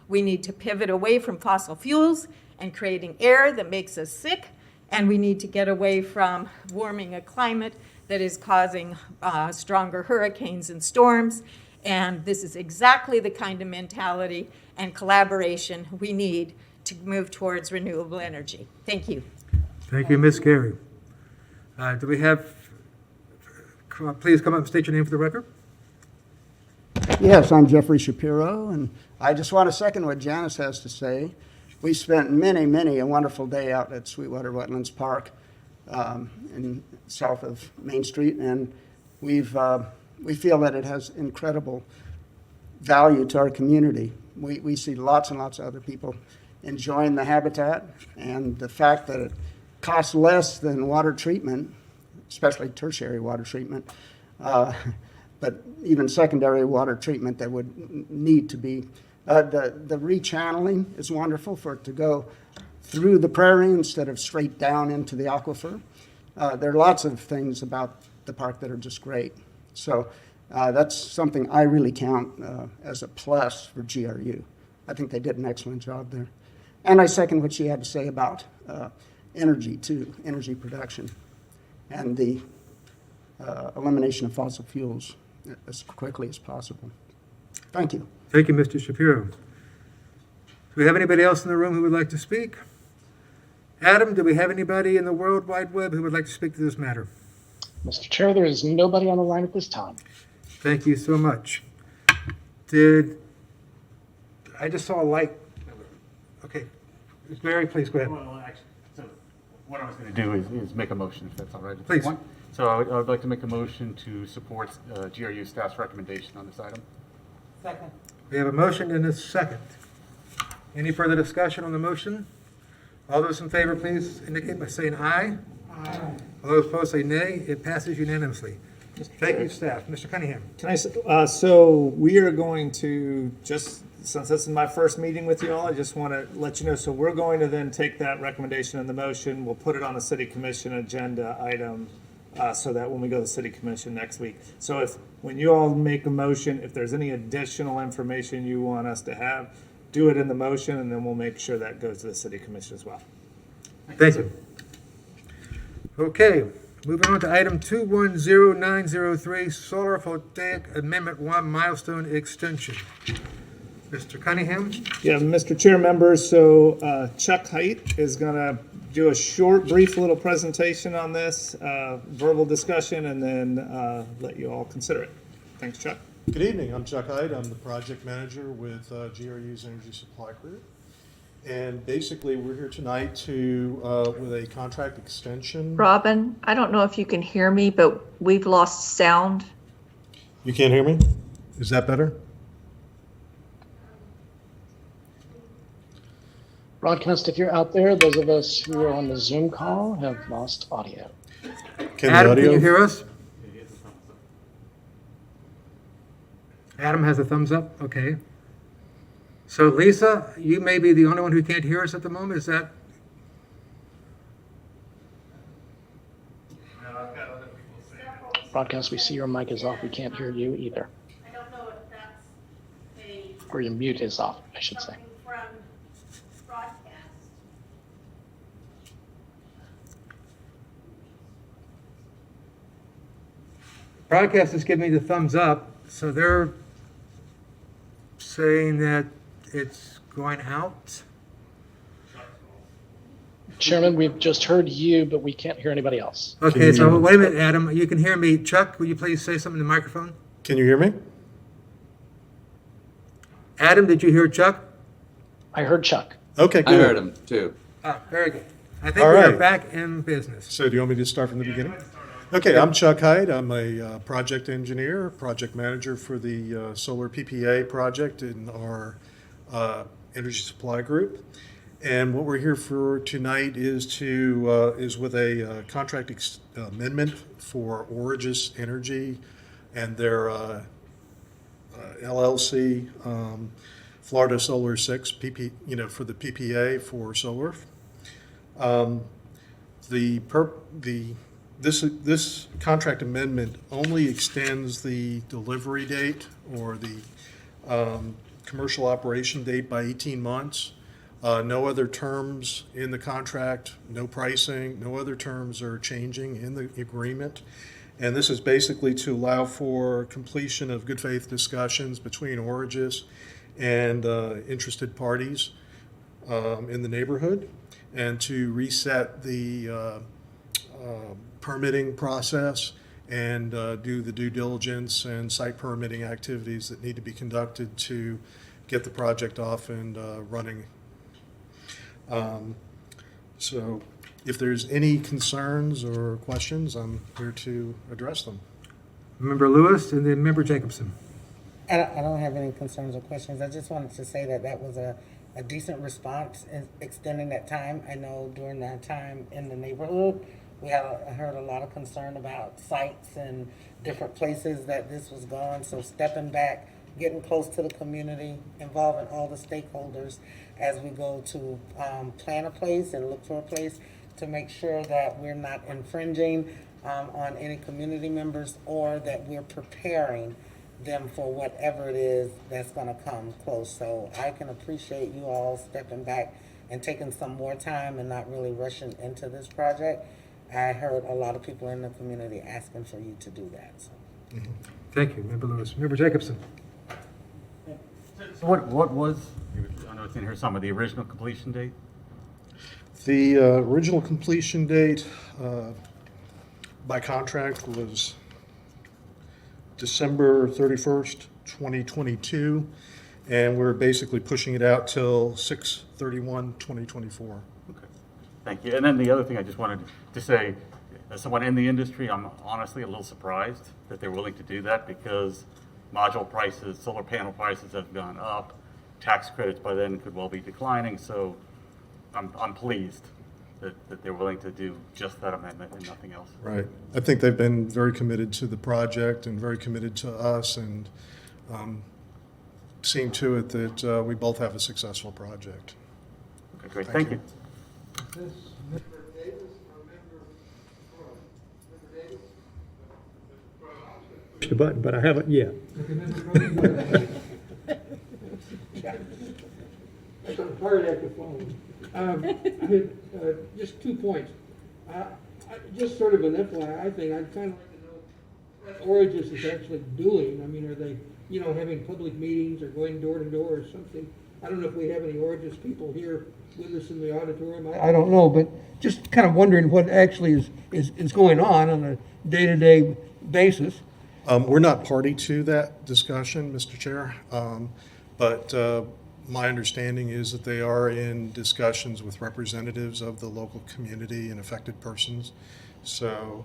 We need to pivot away from fossil fuels and creating air that makes us sick, and we need to get away from warming a climate that is causing stronger hurricanes and storms. And this is exactly the kind of mentality and collaboration we need to move towards renewable energy. Thank you. thank you, Ms. Gary. Do we have, please come up and state your name for the record. Yes, I'm Jeffrey Shapiro, and I just want to second what Janice has to say. We spent many a wonderful day out at Sweetwater Wetlands Park in south of Main Street, and we feel that it has incredible value to our community. We see lots and lots of other people enjoying the habitat, and the fact that it costs less than water treatment, especially tertiary water treatment, but even secondary water treatment that would need to be. The rechanneling is wonderful for it to go through the prairie instead of straight down into the aquifer. There are lots of things about the park that are just great. So that's something I really count as a plus for GRU. I think they did an excellent job there. And I second what she had to say about energy too, energy production, and the elimination of fossil fuels as quickly as possible. Thank you. Thank you, Mr. Shapiro. Do we have anybody else in the room who would like to speak? Adam, do we have anybody in the World Wide Web who would like to speak to this matter? Mr. Chair, there is nobody on the line at this time. Thank you so much. I just saw a light. Okay. Barry, please go ahead. Well, actually, so what I was going to do is make a motion, if that's all right. at this Please. point. So I would like to make a motion to support GRU staff's recommendation on this item. Second. We have a motion and a second. Any further discussion on the motion? All those in favor, please indicate by saying aye. Aye. All those opposed say nay. It passes unanimously. Thank you, staff. Mr. Cunningham. Can I, so we are going to, just since this is my first meeting with you all, I just want to let you know, so we're going to then take that recommendation and the motion, we'll put it on the city commission agenda item so that when we go to the city commission next week. So when you all make a motion, if there's any additional information you want us to have, do it in the motion, and then we'll make sure that goes to the city commission as well. Thank you. Okay, moving on to item 210903, Solar Photovoltaic Amendment 1 Milestone Extension. Mr. Cunningham? Yeah, Mr. Chair, members, so Chuck Height is going to do a short, brief little presentation on this, verbal discussion, and then let you all consider it. Thanks, Chuck. Good evening, I'm Chuck Hyde. I'm the project manager with GRU's Energy Supply Group. And basically, we're here tonight to, with a contract extension. Robin, I don't know if you can hear me, but we've lost sound. You can't hear me? Is that better? Broadcast, if you're out there, those of us who are on the Zoom call have lost audio. Can Adam, the audio? can you hear us? Adam has a thumbs up, okay. So Lisa, you may be the only one who can't hear us at the moment, is that? Broadcast, we see your mic is off. We can't hear you either. I don't know if that's a, Or your mute is off, I should say. something from broadcast. Broadcast is giving me the thumbs up, so they're saying that it's going out. Chairman, we've just heard you, but we can't hear anybody else. Okay, so wait a minute, Adam, you can hear me. Chuck, will you please say something to the microphone? Can you hear me? Adam, did you hear Chuck? I heard Chuck. Okay, good. I heard him too. Ah, very good. I think All we are right. back in business. So do you want me to start from the beginning? Okay, I'm Chuck Hyde. I'm a project engineer, project manager for the solar PPA project in our energy supply group. And what we're here for tonight is with a contract amendment for Origis Energy and their LLC, Florida Solar 6, for the PPA for solar. This contract amendment only extends the delivery date or the commercial operation date by 18 months. No other terms in the contract, no pricing, no other terms are changing in the agreement. And this is basically to allow for completion of good faith discussions between Origis and interested parties in the neighborhood, and to reset the permitting process and do the due diligence and site permitting activities that need to be conducted to get the project off and running. So if there's any concerns or questions, I'm here to address them. Member Lewis and then Member Jacobson. I don't have any concerns or questions. I just wanted to say that that was a decent response in extending that time. I know during that time in the neighborhood, I heard a lot of concern about sites and different places that this was going. So stepping back, getting close to the community, involving all the stakeholders as we go to plan a place and look for a place to make sure that we're not infringing on any community members, or that we're preparing them for whatever it is that's going to come close. So I can appreciate you all stepping back and taking some more time and not really rushing into this project. I heard a lot of people in the community asking for you to do that. So. Thank you, Member Lewis. Member Jacobson. So what was, I know it's in here somewhere, the original completion date? The original completion date by contract was December 31st, 2022, and we're basically pushing it out till 6/31/2024. Okay, thank you. And then the other thing I just wanted to say, as someone in the industry, I'm honestly a little surprised that they're willing to do that, because module prices, solar panel prices have gone up. Tax credits by then could well be declining, so I'm pleased that they're willing to do just that amendment and nothing else. Right. I think they've been very committed to the project and very committed to us, and seeing to it that we both have a successful project. Okay, great. Thank you. Push the button, but I haven't yet. That's a hard at the phone. Just 2 points. Just sort of an FYI thing, I'd kind of like to know what Origis is actually doing. I mean, are they, having public meetings or going door to door or something? I don't know if we have any Origis people here with us in the auditorium. I don't know, but just kind of wondering what actually is going on a day-to-day basis. We're not party to that discussion, Mr. Chair, but my understanding is that they are in discussions with representatives of the local community and affected persons. So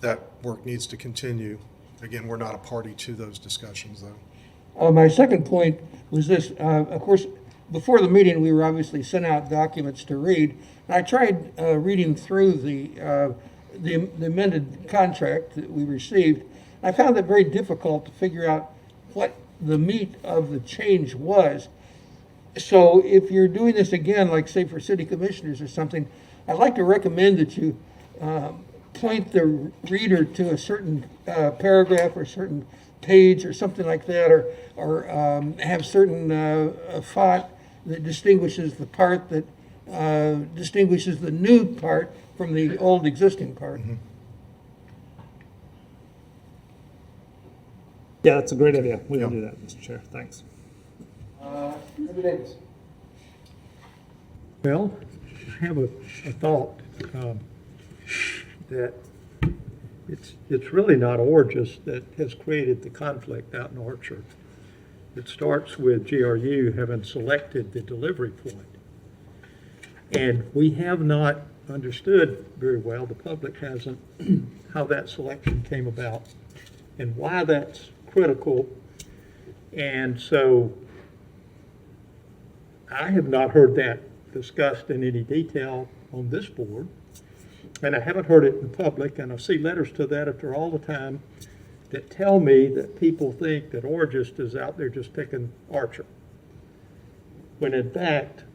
that work needs to continue. Again, we're not a party to those discussions, though. My second point was this. Of course, before the meeting, we were obviously sent out documents to read. And I tried reading through the amended contract that we received, I found it very difficult to figure out what the meat of the change was. So if you're doing this again, like say for city commissioners or something, I'd like to recommend that you point the reader to a certain paragraph or certain page or something like that, or have certain font that distinguishes the part that distinguishes the new part from the old existing part. Yeah, that's a great idea. We will do that, Mr. Chair. Thanks. Member Davis. Well, I have a thought that it's really not Orgis that has created the conflict out in Orchard. It starts with GRU having selected the delivery point. And we have not understood very well, the public hasn't, how that selection came about and why that's critical. And so I have not heard that discussed in any detail on this board, and I haven't heard it in public, and I see letters to that effect all the time that tell me that people think that Orgis is out there just picking Archer, when in fact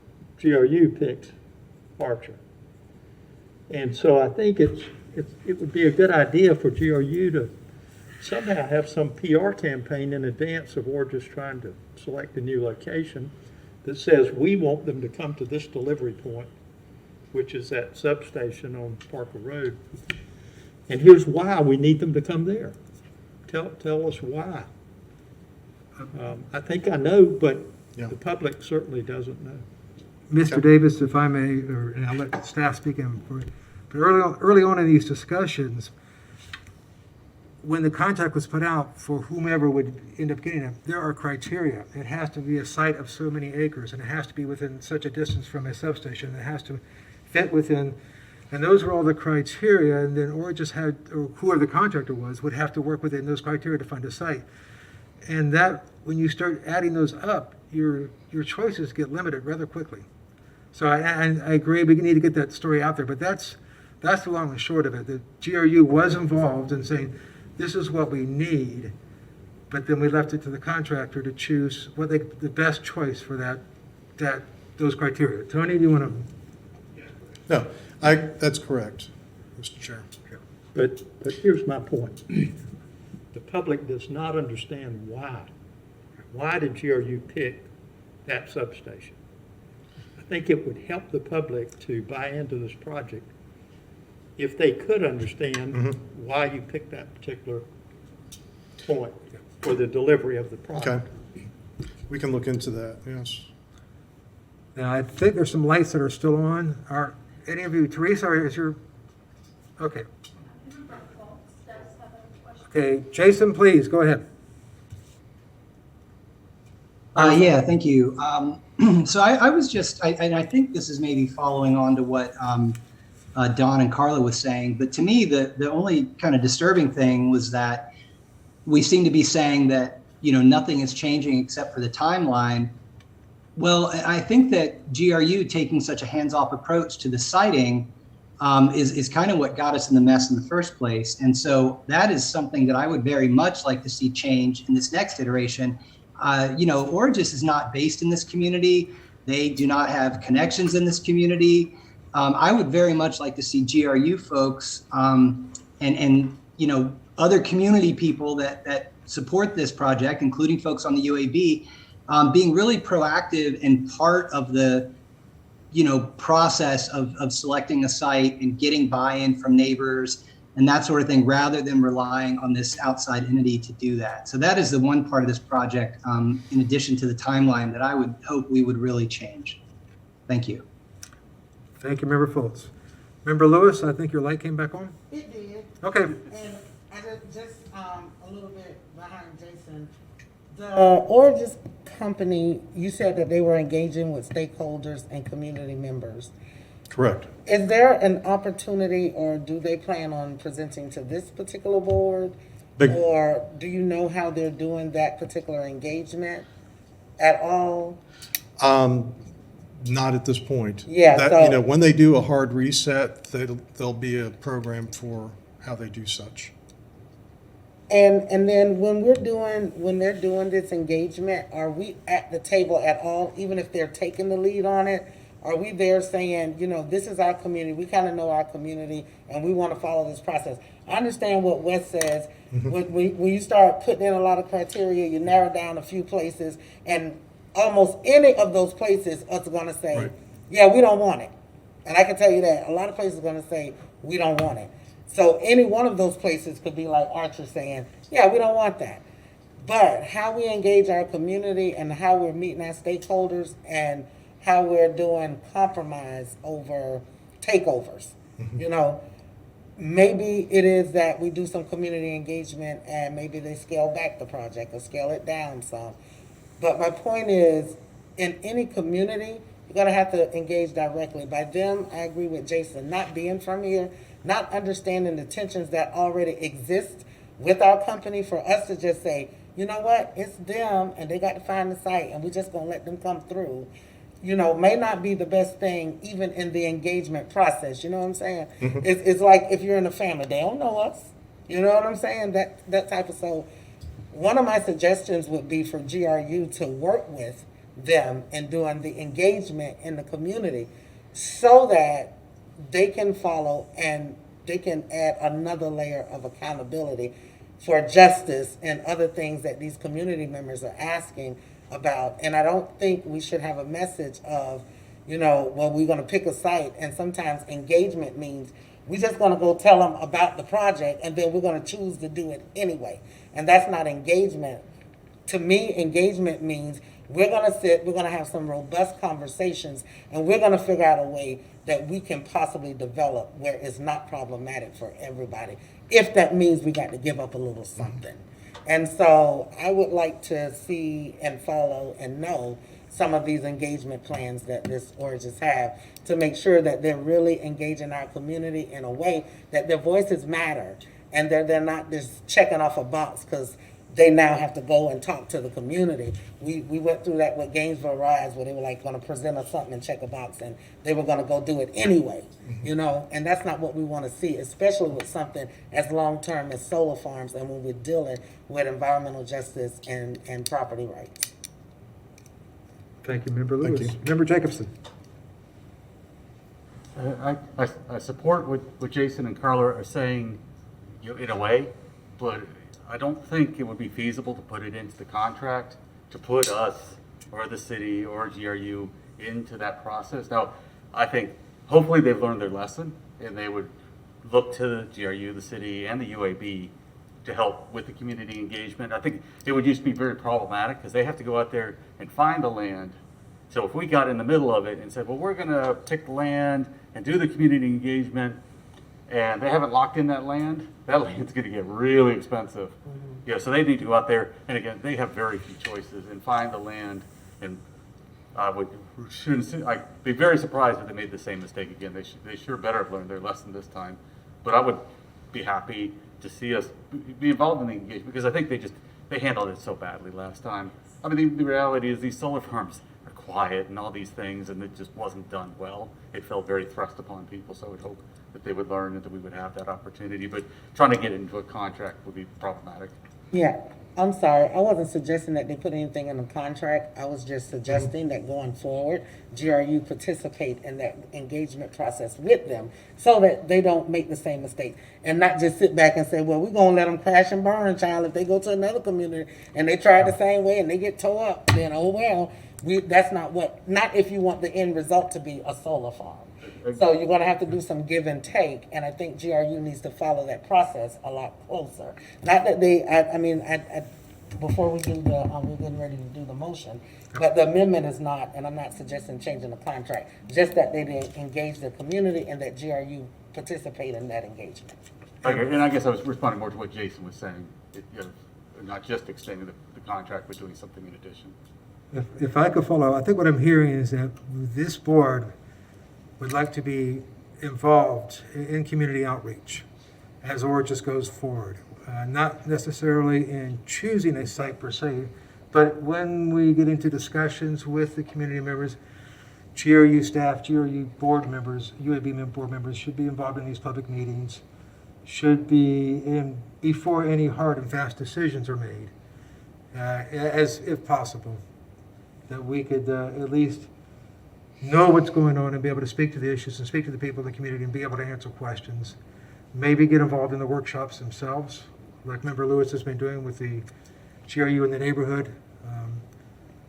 GRU picks Archer. And so I think it would be a good idea for GRU to somehow have some PR campaign in advance of Orgis trying to select a new location that says we want them to come to this delivery point, which is that substation on Parker Road. And here's why we need them to come there. Tell us why. I think I know, but the public certainly doesn't know. Mr. Davis, if I may, and I'll let the staff speak in for it, but early on in these discussions, when the contract was put out for whomever would end up getting it, there are criteria. It has to be a site of so many acres, and it has to be within such a distance from a substation. It has to fit within, and those were all the criteria, and then Orgis had, or whoever the contractor was, would have to work within those criteria to find a site. And that, when you start adding those up, your choices get limited rather quickly. So I agree, we need to get that story out there, but that's the long and short of it. The GRU was involved in saying, this is what we need, but then we left it to the contractor to choose the best choice for those criteria. Tony, do you want to? No, that's correct, Mr. Chair. But here's my point. The public does not understand why. Why did GRU pick that substation? I think it would help the public to buy into this project if they could understand why you picked that particular point for the delivery of the product. Okay. We can look into that, yes. Now, I think there's some lights that are still on. Are any of you, Teresa, or is your, okay. Okay, Jason, please, go ahead. Yeah, thank you. So I was just, and I think this is maybe following on to what Don and Carla was saying, but to me, the only kind of disturbing thing was that we seem to be saying that, nothing is changing except for the timeline. Well, I think that GRU taking such a hands-off approach to the siting is kind of what got us in the mess in the first place. And so that is something that I would very much like to see change in this next iteration. Orgis is not based in this community. They do not have connections in this community. I would very much like to see GRU folks and other community people that support this project, including folks on the UAB, being really proactive and part of the process of selecting a site and getting buy-in from neighbors and that sort of thing, rather than relying on this outside entity to do that. So that is the one part of this project, in addition to the timeline, that I would hope we would really change. Thank you. Thank you, Member Fultz. Member Lewis, I think your light came back on? It did. Okay. And I just a little bit behind Jason. The Orgis company, you said that they were engaging with stakeholders and community members. Correct. Is there an opportunity, or do they plan on presenting to this particular board? Or do you know how they're doing that particular engagement at all? Not at this point. Yeah. When they do a hard reset, there'll be a program for how they do such. And then when they're doing this engagement, are we at the table at all, even if they're taking the lead on it? Are we there saying, you know, this is our community, we kind of know our community, and we want to follow this process? I understand what Wes says. When you start putting in a lot of criteria, you narrow down a few places, and almost any of those places us going to say, yeah, we don't want it. And I can tell you that a lot of places are going to say, we don't want it. So any one of those places could be like Archer saying, yeah, we don't want that. But how we engage our community and how we're meeting our stakeholders and how we're doing compromise over takeovers, you know, maybe it is that we do some community engagement and maybe they scale back the project or scale it down some. But my point is, in any community, you're going to have to engage directly. By them, I agree with Jason, not being from here, not understanding the tensions that already exist with our company, for us to just say, you know what, it's them and they got to find the site and we're just going to let them come through, you know, may not be the best thing even in the engagement process. You know what I'm saying? It's like if you're in a family, they don't know us. You know what I'm saying? That type of, so one of my suggestions would be for GRU to work with them in doing the engagement in the community so that they can follow and they can add another layer of accountability for justice and other things that these community members are asking about. And I don't think we should have a message of, you know, well, we're going to pick a site, and sometimes engagement means we're just going to go tell them about the project and then we're going to choose to do it anyway. And that's not engagement. To me, engagement means we're going to sit, we're going to have some robust conversations, and we're going to figure out a way that we can possibly develop where it's not problematic for everybody, if that means we got to give up a little something. And so I would like to see and follow and know some of these engagement plans that this Origins have to make sure that they're really engaging our community in a way that their voices matter and they're not just checking off a box because they now have to go and talk to the community. We went through that with Gainesville Rise, where they were like going to present us something and check a box, and they were going to go do it anyway, you know, and that's not what we want to see, especially with something as long-term as solar farms and when we're dealing with environmental justice and property rights. Thank you, Member Lewis. Member Jacobson. I support what Jason and Carla are saying, you know, in a way, but I don't think it would be feasible to put it into the contract, to put us or the city or GRU into that process. Now, I think hopefully they've learned their lesson and they would look to the GRU, the city, and the UAB to help with the community engagement. I think it would just be very problematic because they have to go out there and find the land. So if we got in the middle of it and said, well, we're going to pick the land and do the community engagement, and they haven't locked in that land's going to get really expensive. Yeah, so they need to go out there, and again, they have very few choices, and find the land. And I'd be very surprised if they made the same mistake again. They sure better have learned their lesson this time. But I would be happy to see us be involved in the engagement, because I think they handled it so badly last time. I mean, the reality is these solar farms are quiet and all these things, and it just wasn't done well. It felt very thrust upon people, so I would hope that they would learn and that we would have that opportunity. But trying to get it into a contract would be problematic. Yeah, I'm sorry. I wasn't suggesting that they put anything in the contract. I was just suggesting that going forward, GRU participate in that engagement process with them so that they don't make the same mistake and not just sit back and say, well, we're going to let them crash and burn, child. If they go to another community and they try it the same way and they get tore up, then, oh, well, that's not if you want the end result to be a solar farm. So you're going to have to do some give and take, and I think GRU needs to follow that process a lot closer. Not that before we do we're getting ready to do the motion, but the amendment is not, and I'm not suggesting changing the contract, just that they engage the community and that GRU participate in that engagement. Okay, and I guess I was responding more to what Jason was saying, not just extending the contract, but doing something in addition. If I could follow, I think what I'm hearing is that this board would like to be involved in community outreach as Origis goes forward. Not necessarily in choosing a site per se, but when we get into discussions with the community members, GRU staff, GRU board members, UAB board members should be involved in these public meetings should be in before any hard and fast decisions are made, as if possible, that we could at least know what's going on and be able to speak to the issues and speak to the people in the community and be able to answer questions. Maybe get involved in the workshops themselves, like Member Lewis has been doing with the GRU in the neighborhood.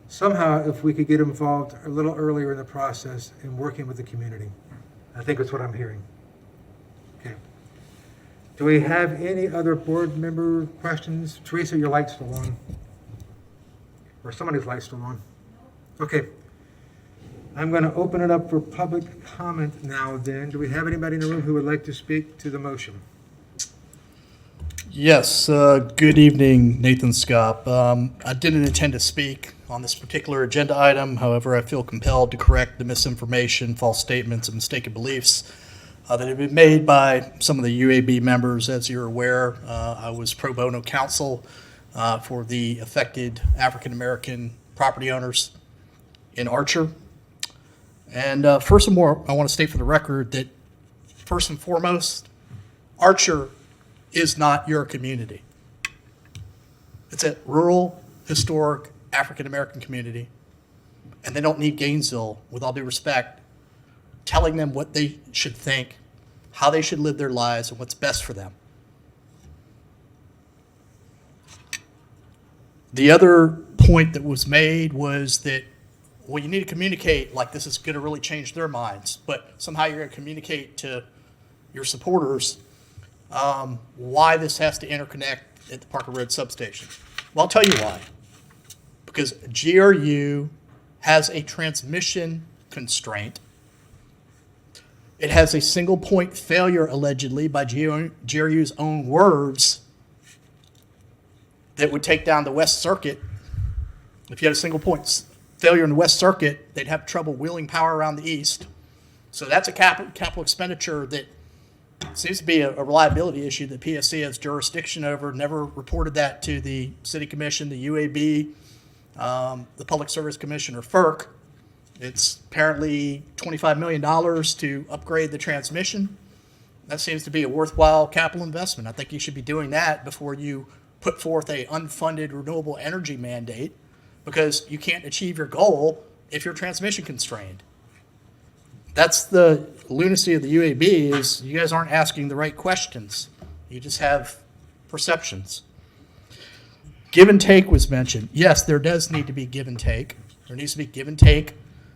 Somehow, if we could get involved a little earlier in the process in working with the community. I think that's what I'm hearing. Okay. Do we have any other board member questions? Teresa, your light's still on. Or somebody's light's still on. Okay. I'm going to open it up for public comment now then. Do we have anybody in the room who would like to speak to the motion? Yes, good evening, Nathan Scott. I didn't intend to speak on this particular agenda item. However, I feel compelled to correct the misinformation, false statements, and mistaken beliefs that have been made by some of the UAB members. As you're aware, I was pro bono counsel for the affected African-American property owners in Archer. And first and more, I want to state for the record that first and foremost, Archer is not your community. It's a rural, historic, African-American community, and they don't need Gainesville, with all due respect, telling them what they should think, how they should live their lives, and what's best for them. The other point that was made was that, well, you need to communicate like this is going to really change their minds, but somehow you're going to communicate to your supporters why this has to interconnect at the Parker Road substation. Well, I'll tell you why. Because GRU has a transmission constraint. It has a single point failure, allegedly, by GRU's own words, that would take down the West Circuit. If you had a single point failure in the West Circuit, they'd have trouble wheeling power around the east. So that's a capital expenditure that seems to be a reliability issue that PSC has jurisdiction over. Never reported that to the City Commission, the UAB, the Public Service Commission, or FERC. It's apparently $25 million to upgrade the transmission. That seems to be a worthwhile capital investment. I think you should be doing that before you put forth a unfunded renewable energy mandate, because you can't achieve your goal if you're transmission constrained. That's the lunacy of the UAB, is you guys aren't asking the right questions. You just have perceptions. Give and take was mentioned. Yes, there does need to be give and take. There needs to be give and take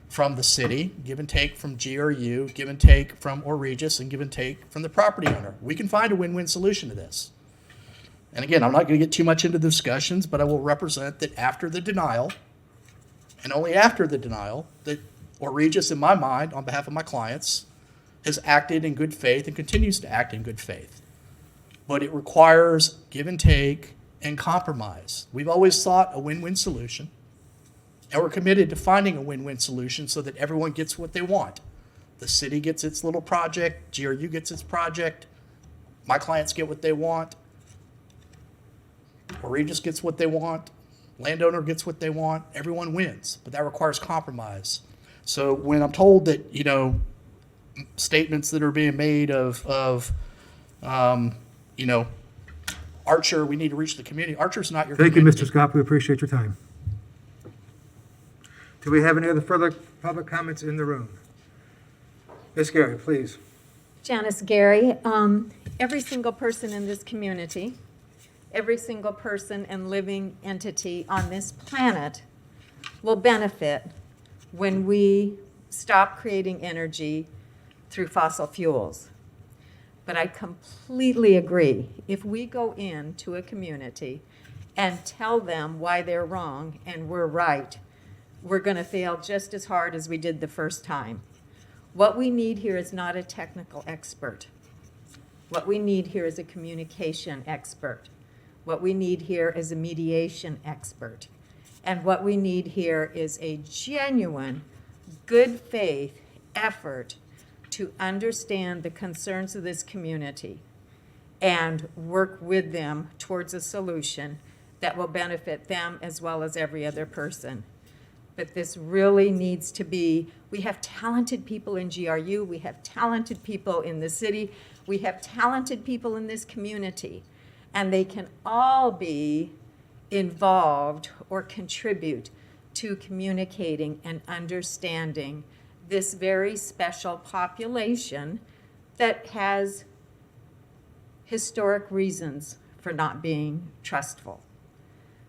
from the city, give and take from GRU, give and take from Regis, and give and take from the property owner. We can find a win-win solution to this. And again, I'm not going to get too much into the discussions, but I will represent that after the denial, and only after the denial, that Regis, in my mind, on behalf of my clients, has acted in good faith and continues to act in good faith. But it requires give and take and compromise. We've always sought a win-win solution, and we're committed to finding a win-win solution so that everyone gets what they want. The city gets its little project, GRU gets its project, my clients get what they want, Regis gets what they want, landowner gets what they want, everyone wins, but that requires compromise. So when I'm told that, statements that are being made of Archer, we need to reach the community. Archer's not your community. Thank you, Mr. Scott. We appreciate your time. Do we have any other further public comments in the room? Ms. Gary, please. Janice Gary, every single person in this community, every single person and living entity on this planet will benefit when we stop creating energy through fossil fuels. But I completely agree. If we go into a community and tell them why they're wrong and we're right, we're going to fail just as hard as we did the first time. What we need here is not a technical expert. What we need here is a communication expert. What we need here is a mediation expert. And what we need here is a genuine, good faith effort to understand the concerns of this community and work with them towards a solution that will benefit them as well as every other person. but this really needs to be, we have talented people in GRU, we have talented people in the city, we have talented people in this community, and they can all be involved or contribute to communicating and understanding this very special population that has historic reasons for not being trustful.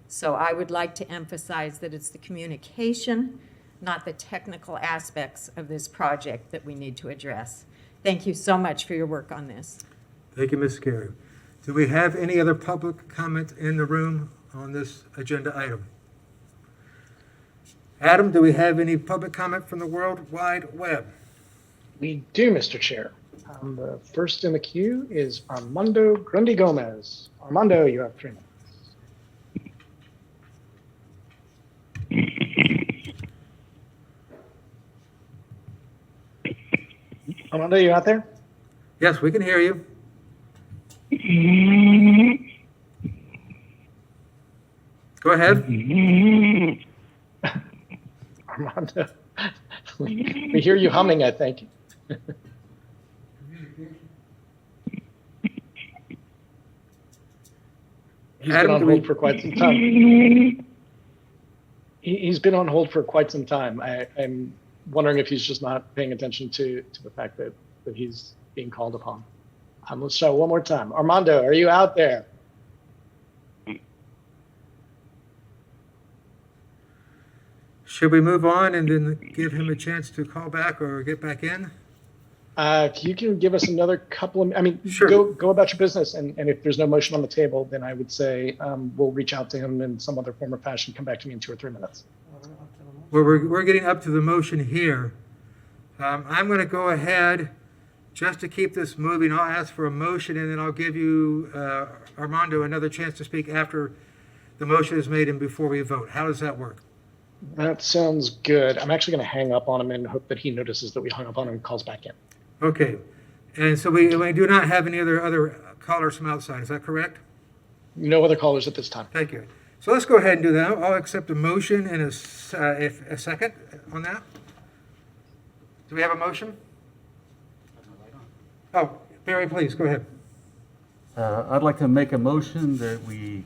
So I would like to emphasize that it's the communication, not the technical aspects of this project that we need to address. Thank you so much for your work on this. Thank you, Ms. Carey. Do we have any other public comment in the room on this agenda item? Adam, do we have any public comment from the World Wide Web? We do, Mr. Chair. The first in the queue is Armando Grundy Gomez. Armando, you have 3 minutes. Armando, you out there? Yes, we can hear you. Go ahead. Armando, we hear you humming, I think. He's been on hold for quite some time. He's been on hold for quite some time. I'm wondering if he's just not paying attention to the fact that he's being called upon. Let's try one more time. Armando, are you out there? Should we move on and then give him a chance to call back or get back in? You can give us another couple of, Sure. go about your business. And if there's no motion on the table, then I would say we'll reach out to him in some other form or fashion, come back to me in 2 or 3 minutes. Well, we're getting up to the motion here. I'm going to go ahead, just to keep this moving, I'll ask for a motion and then I'll give you, Armando, another chance to speak after the motion is made and before we vote. How does that work? That sounds good. I'm actually going to hang up on him and hope that he notices that we hung up on him and calls back in. Okay. And so we do not have any other callers from outside. Is that correct? No other callers at this time. Thank you. So let's go ahead and do that. I'll accept a motion and a second on that. Do we have a motion? Oh, Barry, please, go ahead. I'd like to make a motion that we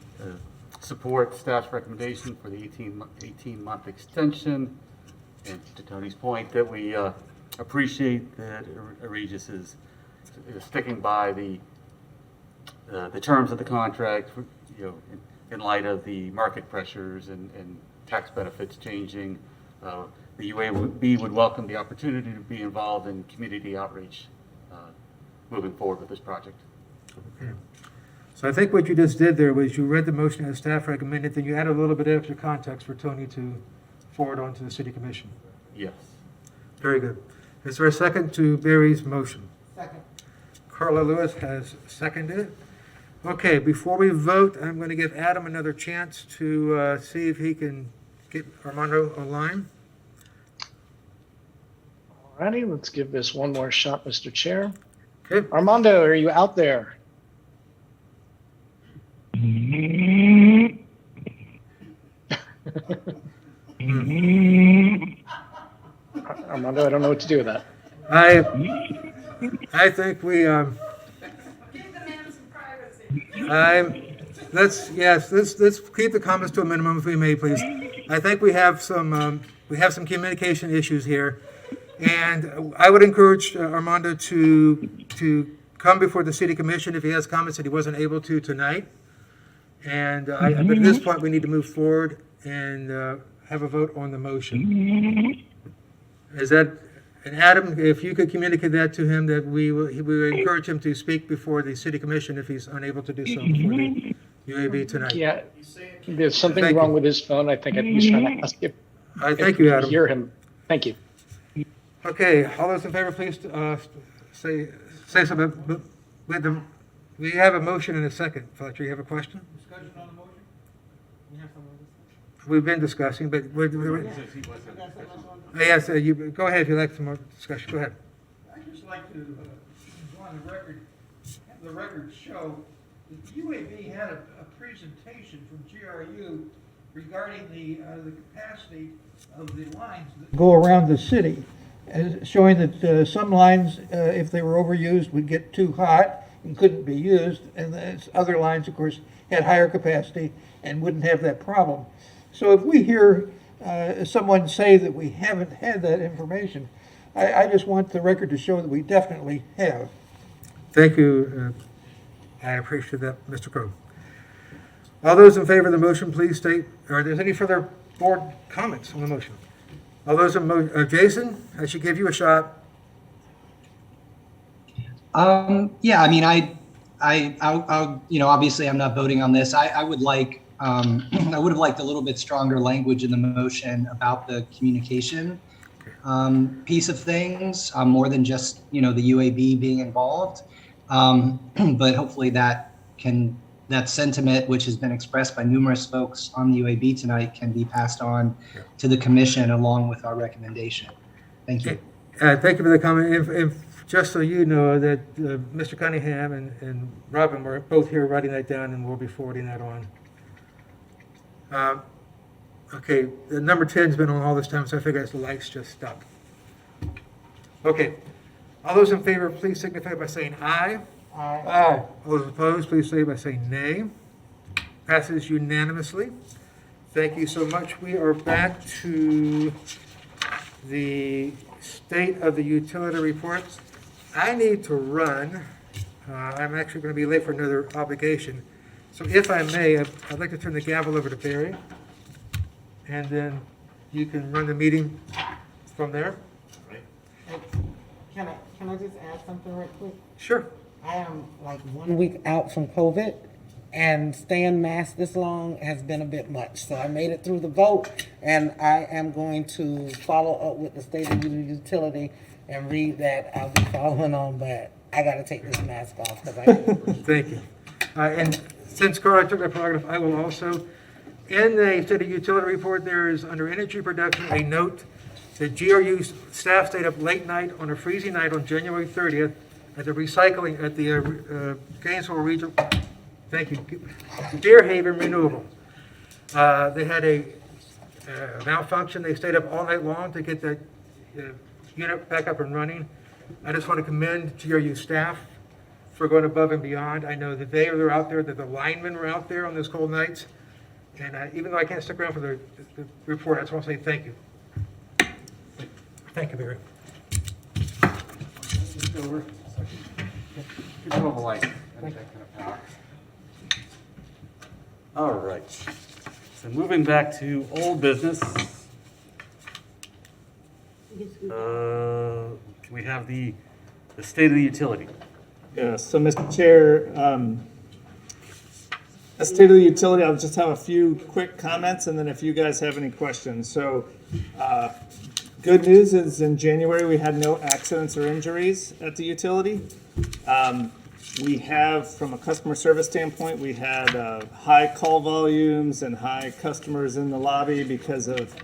support staff's recommendation for the 18-month extension. And to Tony's point, that we appreciate that Regis is sticking by the terms of the contract, in light of the market pressures and tax benefits changing. The UAB would welcome the opportunity to be involved in community outreach moving forward with this project. Okay. So I think what you just did there was you read the motion as staff recommended, then you added a little bit of extra context for Tony to forward on to the city commission. Yes. Very good. Is there a second to Barry's motion? Second. Carla Lewis has seconded it. Okay, before we vote, I'm going to give Adam another chance to see if he can get Armando online. Alrighty, let's give this one more shot, Mr. Chair. Okay. Armando, are you out there? Armando, I don't know what to do with that. I think we let's keep the comments to a minimum if we may, please. I think we have some communication issues here, and I would encourage Armando to come before the city commission if he has comments that he wasn't able to tonight. And but at this point, we need to move forward and have a vote on the motion. Is that, and Adam, if you could communicate that to him, that we will encourage him to speak before the city commission if he's unable to do so before the UAB tonight. Yeah, there's something wrong with his phone. I think he's trying to ask if Thank you, Adam. hear him. Thank you. Okay, all those in favor, please say something. We have a motion and a second. Fletcher, you have a question? Discussion on the motion? We have some We've been discussing, but yes, you go ahead if you'd like some more discussion. Go ahead. I'd just like to go on the record, have the record show that the UAB had a presentation from GRU regarding the capacity of the lines that Go around the city, showing that some lines, if they were overused, would get too hot and couldn't be used, and other lines, of course, had higher capacity and wouldn't have that problem. So if we hear someone say that we haven't had that information, I just want the record to show that we definitely have. Thank you. I appreciate that, Mr. Crowe. All those in favor of the motion, please state, or if there's any further board comments on the motion? All those in Jason, I should give you a shot. Yeah, I mean, I'll, obviously I'm not voting on this. I would like, I would have liked a little bit stronger language in the motion about the communication piece of things, more than just, the UAB being involved. But hopefully that sentiment, which has been expressed by numerous folks on the UAB tonight, can be passed on to the commission along with our recommendation. Thank you. Thank you for the comment. If just so you know that Mr. Cunningham and Robin were both here writing that down, and we'll be forwarding that on. Okay, the number 10's been on all this time, so I figure the light's just stuck. Okay, all those in favor, please signify by saying aye. Aye. Aye. All those opposed, please say by saying nay. Passes unanimously. Thank you so much. We are back to the state of the utility reports. I need to run. I'm actually going to be late for another obligation. So if I may, I'd like to turn the gavel over to Barry, and then you can run the meeting from there. Can I just add something real quick? Sure. I am like 1 week out from COVID, and staying masked this long has been a bit much. So I made it through the vote, and I am going to follow up with the state of the utility and read that. I'll be following on, but I got to take this mask off because I. Thank you. And since Carla took that prerogative, I will also, in the state of utility report, there is under energy production a note that GRU staff stayed up late night on a freezing night on January 30th at the recycling at the Gainesville Regional, thank you, Deer Haven Renewable. They had a malfunction. They stayed up all night long to get the unit back up and running. I just want to commend GRU staff for going above and beyond. I know that they were out there, that the linemen were out there on those cold nights. And even though I can't stick around for the report, I just want to say thank you. Thank you, Barry. Over. Control the light. That kind of power. All right. So moving back to old business. Can we have the state of the utility? Yeah, so Mr. Chair, the state of the utility, I'll just have a few quick comments, and then if you guys have any questions. So good news is in January, we had no accidents or injuries at the utility. We have, from a customer service standpoint, we had high call volumes and high customers in the lobby because of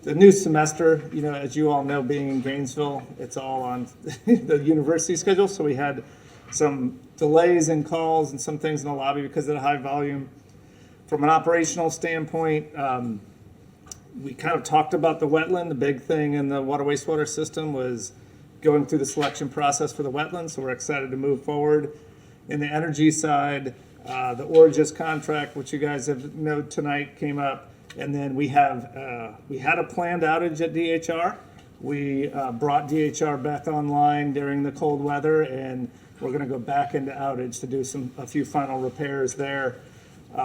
the new semester. As you all know, being in Gainesville, it's all on the university schedule. So we had some delays in calls and some things in the lobby because of the high volume. From an operational standpoint, we kind of talked about the wetland. The big thing in the water wastewater system was going through the selection process for the wetlands. So we're excited to move forward. In the energy side, the Origis contract, which you guys have noted tonight, came up. And then we had a planned outage at DHR. We brought DHR back online during the cold weather, and we're going to go back into outage to do a few final repairs there.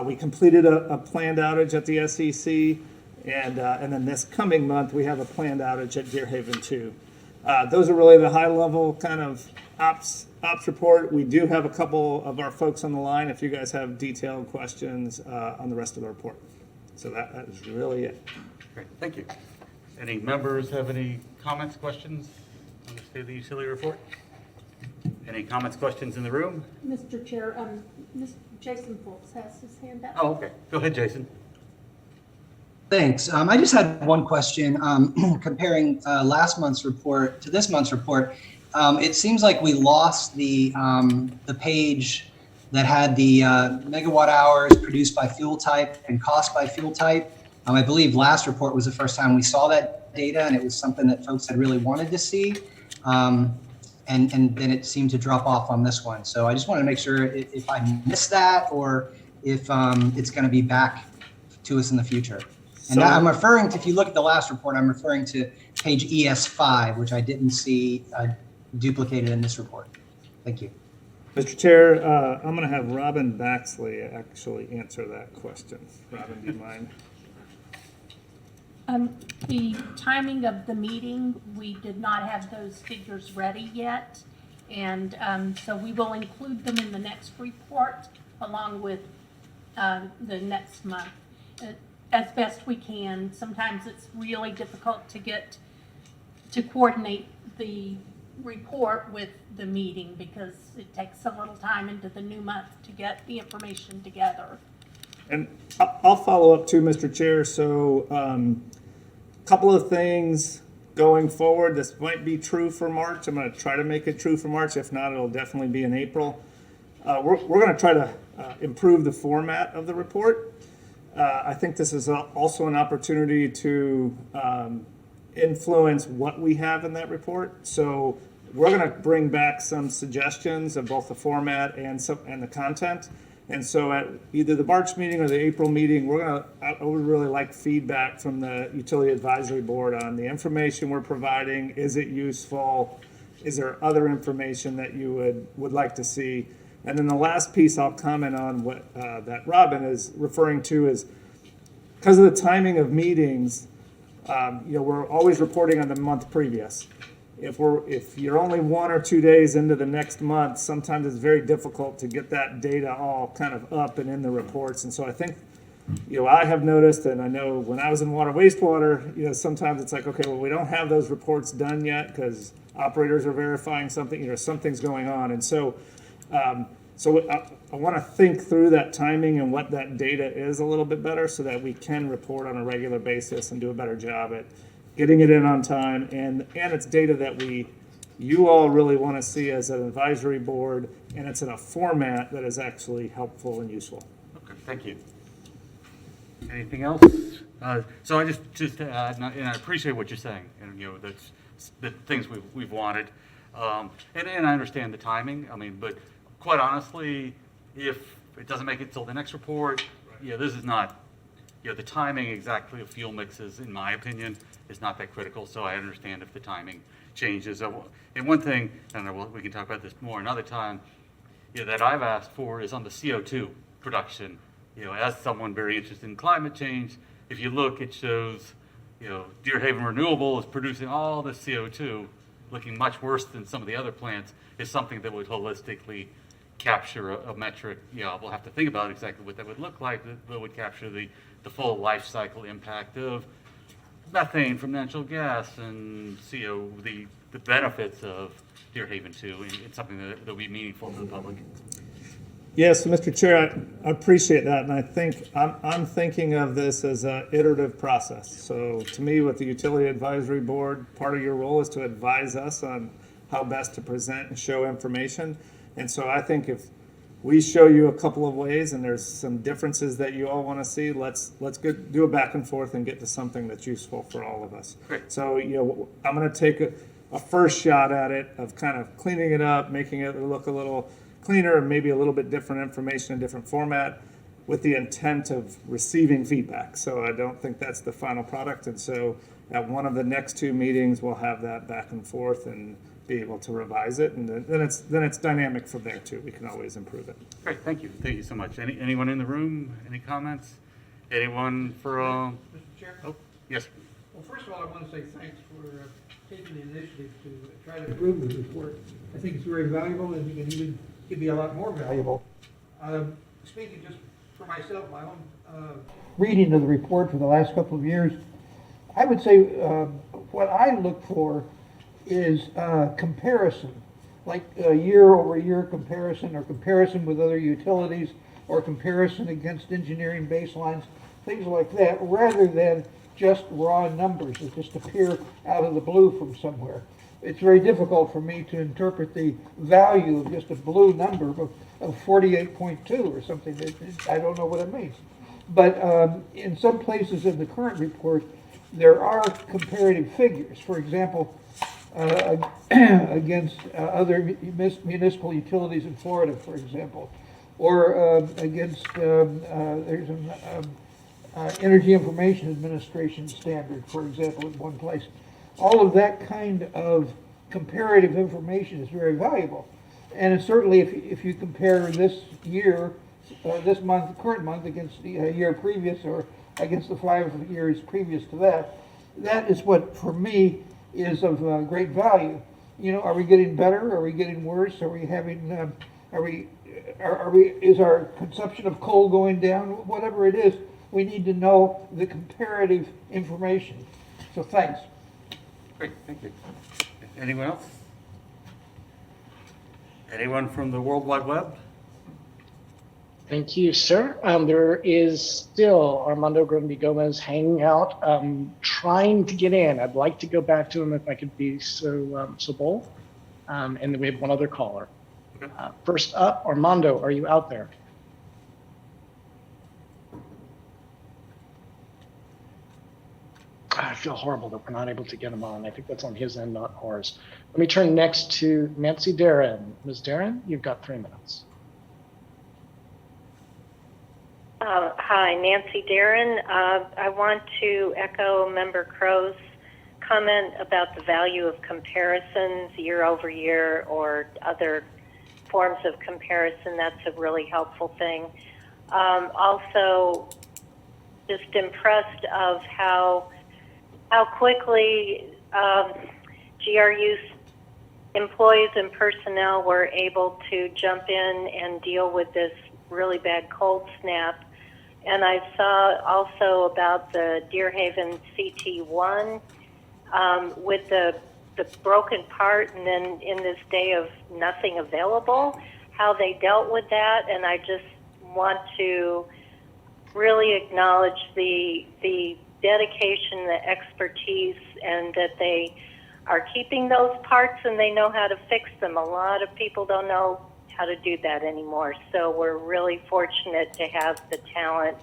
We completed a planned outage at the SEC, and then this coming month we have a planned outage at Deer Haven too. Those are really the high-level kind of ops report. We do have a couple of our folks on the line if you guys have detailed questions on the rest of the report. So that is really it. Great, thank you. Any members have any comments, questions on the state of the utility report? Any comments, questions in the room? Mr. Chair, Mr. Jason Foltz has his hand up. Oh, okay. Go ahead, Jason. Thanks. I just had one question. Comparing last month's report to this month's report, it seems like we lost the page that had the megawatt hours produced by fuel type and cost by fuel type. I believe last report was the first time we saw that data, and it was something that folks had really wanted to see. And then it seemed to drop off on this one. So I just wanted to make sure if I missed that or if it's going to be back to us in the future. And I'm referring to, if you look at the last report, I'm referring to page ES5, which I didn't see duplicated in this report. Thank you. Mr. Chair, I'm going to have Robin Baxley actually answer that question. Robin, do you mind? The timing of the meeting, we did not have those figures ready yet. And so we will include them in the next report along with the next month as best we can. Sometimes it's really difficult to coordinate the report with the meeting because it takes a little time into the new month to get the information together. And I'll follow up too, Mr. Chair. So couple of things going forward. This might be true for March. I'm going to try to make it true for March. If not, it'll definitely be in April. We're going to try to improve the format of the report. I think this is also an opportunity to influence what we have in that report. So we're going to bring back some suggestions of both the format and the content. And so at either the March meeting or the April meeting, I would really like feedback from the Utility Advisory Board on the information we're providing. Is it useful? Is there other information that you would like to see? And then the last piece I'll comment on what that Robin is referring to is because of the timing of meetings, we're always reporting on the month previous. If you're only 1 or 2 days into the next month, sometimes it's very difficult to get that data all kind of up and in the reports. And so I think, I have noticed, and I know when I was in water wastewater, sometimes it's like, okay, well, we don't have those reports done yet because operators are verifying something, something's going on. And so, I want to think through that timing and what that data is a little bit better so that we can report on a regular basis and do a better job at getting it in on time, and it's data that you all really want to see as an advisory board, and it's in a format that is actually helpful and useful. Okay, thank you. Anything else? So I just to add, and I appreciate what you're saying, and that's the things we've wanted, and I understand the timing. I mean, but quite honestly, if it doesn't make it till the next report, this is not. The timing exactly of fuel mixes, in my opinion, is not that critical, so I understand if the timing changes. And one thing, and we can talk about this more another time, that I've asked for is on the CO2 production. As someone very interested in climate change, if you look, it shows, Deerhaven Renewable is producing all the CO2, looking much worse than some of the other plants, is something that would holistically capture a metric. We'll have to think about exactly what that would look like, that would capture the full life cycle impact of methane from natural gas and the benefits of Deerhaven 2. And it's something that will be meaningful to the public. Yes, Mr. Chair, I appreciate that, and I think I'm thinking of this as an iterative process. So to me, with the Utility Advisory Board, part of your role is to advise us on how best to present and show information. And so I think if we show you a couple of ways and there's some differences that you all want to see, let's do a back and forth and get to something that's useful for all of us. Great. So, I'm going to take a first shot at it of kind of cleaning it up, making it look a little cleaner and maybe a little bit different information in different format with the intent of receiving feedback. So I don't think that's the final product. And so at one of the next 2 meetings, we'll have that back and forth and be able to revise it, and then it's dynamic from there too. We can always improve it. Great, thank you so much. Anyone in the room? Any comments? Anyone for? Mr. Chair? Oh, yes. Well, first of all, I want to say thanks for taking the initiative to try to improve the report. I think it's very valuable, and it can even be a lot more valuable. Speaking just for myself, my own reading of the report for the last couple of years, I would say what I look for is comparison, like a year-over-year comparison or comparison with other utilities or comparison against engineering baselines, things like that, rather than just raw numbers that just appear out of the blue from somewhere. It's very difficult for me to interpret the value of just a blue number of 48.2 or something. I don't know what it means. But in some places in the current report, there are comparative figures. For example, against other municipal utilities in Florida, for example, or against, there's an Energy Information Administration standard, for example, in one place. All of that kind of comparative information is very valuable. And certainly if you compare this year, this month, current month, against the year previous, or against the 5 years previous to that, that is what, for me, is of great value. You know, are we getting better? Are we getting worse? Are we having, is our consumption of coal going down? Whatever it is, we need to know the comparative information. So thanks. Great, thank you. Anyone else? Anyone from the World Wide Web? Thank you, sir. There is still Armando Grundy Gomez hanging out, trying to get in. I'd like to go back to him if I could be so bold. And then we have one other caller. Okay. First up, Armando, are you out there? I feel horrible that we're not able to get him on. I think that's on his end, not ours. Let me turn next to Nancy Darren. Ms. Darren, you've got 3 minutes. Hi, Nancy Darren. I want to echo Member Crow's comment about the value of comparisons year over year or other forms of comparison. That's a really helpful thing. Also, just impressed of how quickly GRU's employees and personnel were able to jump in and deal with this really bad cold snap. And I saw also about the Deerhaven CT1 with the broken part, and then in this day of nothing available, how they dealt with that. And I just want to really acknowledge the dedication, the expertise, and that they are keeping those parts and they know how to fix them. A lot of people don't know how to do that anymore. So we're really fortunate to have the talent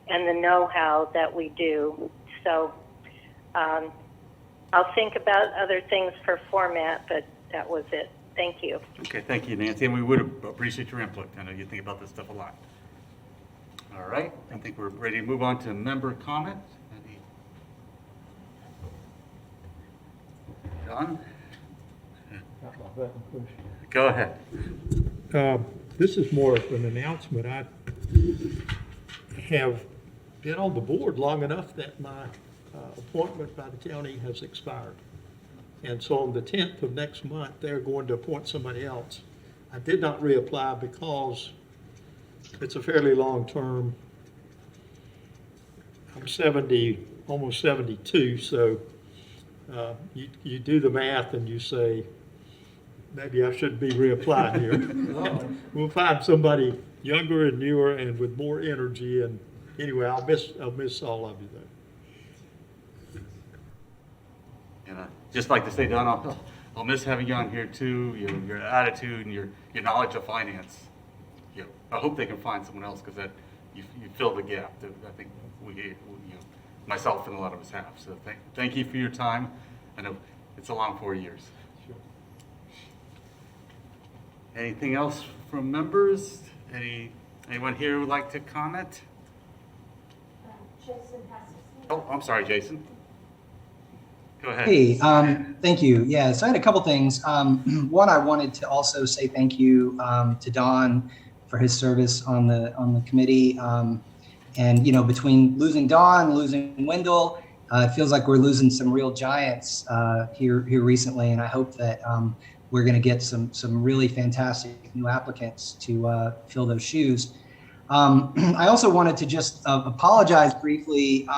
and the know-how that we do. So I'll think about other things for format, but that was it. Thank you. Okay, thank you, Nancy, and we would appreciate your input. I know you think about this stuff a lot. All right, I think we're ready to move on to member comments. John? Go ahead. This is more of an announcement. I have been on the board long enough that my appointment by the county has expired. And so on the 10th of next month, they're going to appoint somebody else. I did not reapply because it's a fairly long term. I'm 70, almost 72, so you do the math and you say, maybe I shouldn't be reapplying here. We'll find somebody younger and newer and with more energy. And anyway, I'll miss all of you there. And I'd just like to say, Don, I'll miss having you on here too. Your attitude and your knowledge of finance. I hope they can find someone else because that you fill the gap that I think we myself and a lot of us have. So thank you for your time. I know it's a long 4 years. Sure. Anything else from members? Anyone here who would like to comment? Jason has to speak. Oh, I'm sorry, Jason. Go ahead. Hey, thank you. Yeah, so I had a couple things. One, I wanted to also say thank you to Don for his service on the committee. And between losing Don, losing Wendell, it feels like we're losing some real giants here recently. And I hope that we're going to get some really fantastic new applicants to fill those shoes. I also wanted to just apologize briefly.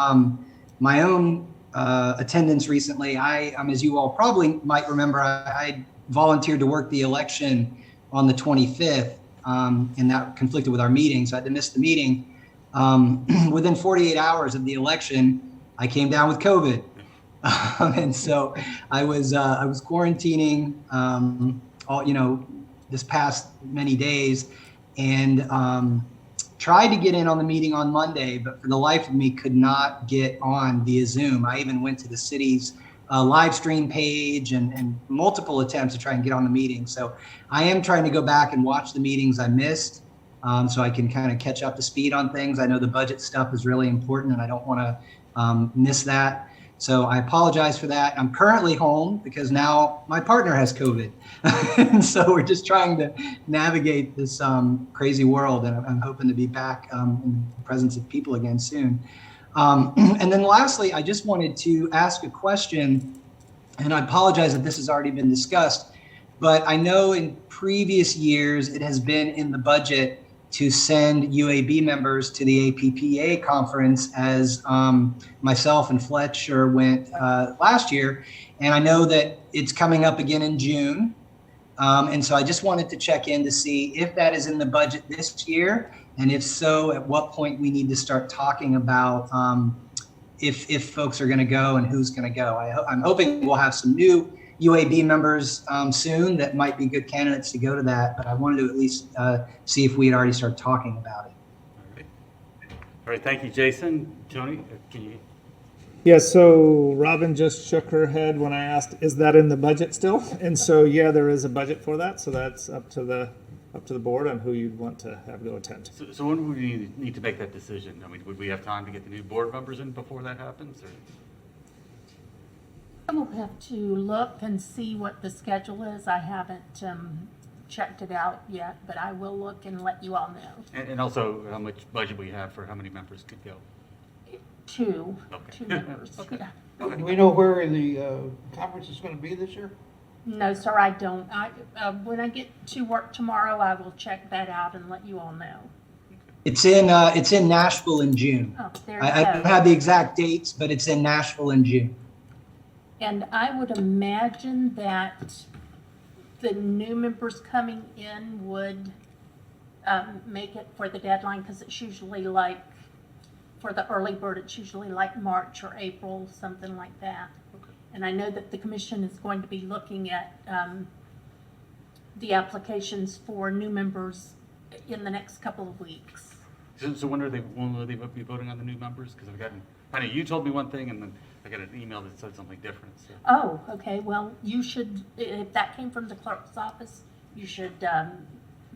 My own attendance recently, as you all probably might remember, I volunteered to work the election on the 25th, and that conflicted with our meeting, so I had to miss the meeting. Within 48 hours of the election, I came down with COVID. And so I was quarantining, this past many days, and tried to get in on the meeting on Monday, but for the life of me could not get on via Zoom. I even went to the city's live stream page and multiple attempts to try and get on the meeting. So I am trying to go back and watch the meetings I missed, so I can kind of catch up to speed on things. I know the budget stuff is really important and I don't want to miss that. So I apologize for that. I'm currently home because now my partner has COVID. And so we're just trying to navigate this crazy world. And I'm hoping to be back in the presence of people again soon. And then lastly, I just wanted to ask a question, and I apologize if this has already been discussed, but I know in previous years it has been in the budget to send UAB members to the APPA conference, as myself and Fletcher went last year. And I know that it's coming up again in June. And so I just wanted to check in to see if that is in the budget this year. And if so, at what point we need to start talking about if folks are going to go and who's going to go. I'm hoping we'll have some new UAB members soon that might be good candidates to go to that, but I wanted to at least see if we had already started talking about it. All right, thank you, Jason. Tony, can you? Yeah, so Robin just shook her head when I asked, is that in the budget still? And so, yeah, there is a budget for that. So that's up to the board on who you'd want to have go attend. So when would we need to make that decision? I mean, would we have time to get the new board members in before that happens? Or? I will have to look and see what the schedule is. I haven't checked it out yet, but I will look and let you all know. And also how much budget we have for how many members could go? Two Okay. members. Okay. Yeah. Do we know where the conference is going to be this year? No, sir, I don't. When I get to work tomorrow, I will check that out and let you all know. It's in Nashville in June. Oh, there I you don't go. have the exact dates, but it's in Nashville in June. And I would imagine that the new members coming in would make it for the deadline, because it's usually like, for the early bird, it's usually like March or April, something like that. And I know that the commission is going to be looking at the applications for new members in the next couple of weeks. So when will they be voting on the new members? Because I know you told me one thing, and then I got an email that said something different. So. Oh, okay. Well, you should, if that came from the clerk's office, you should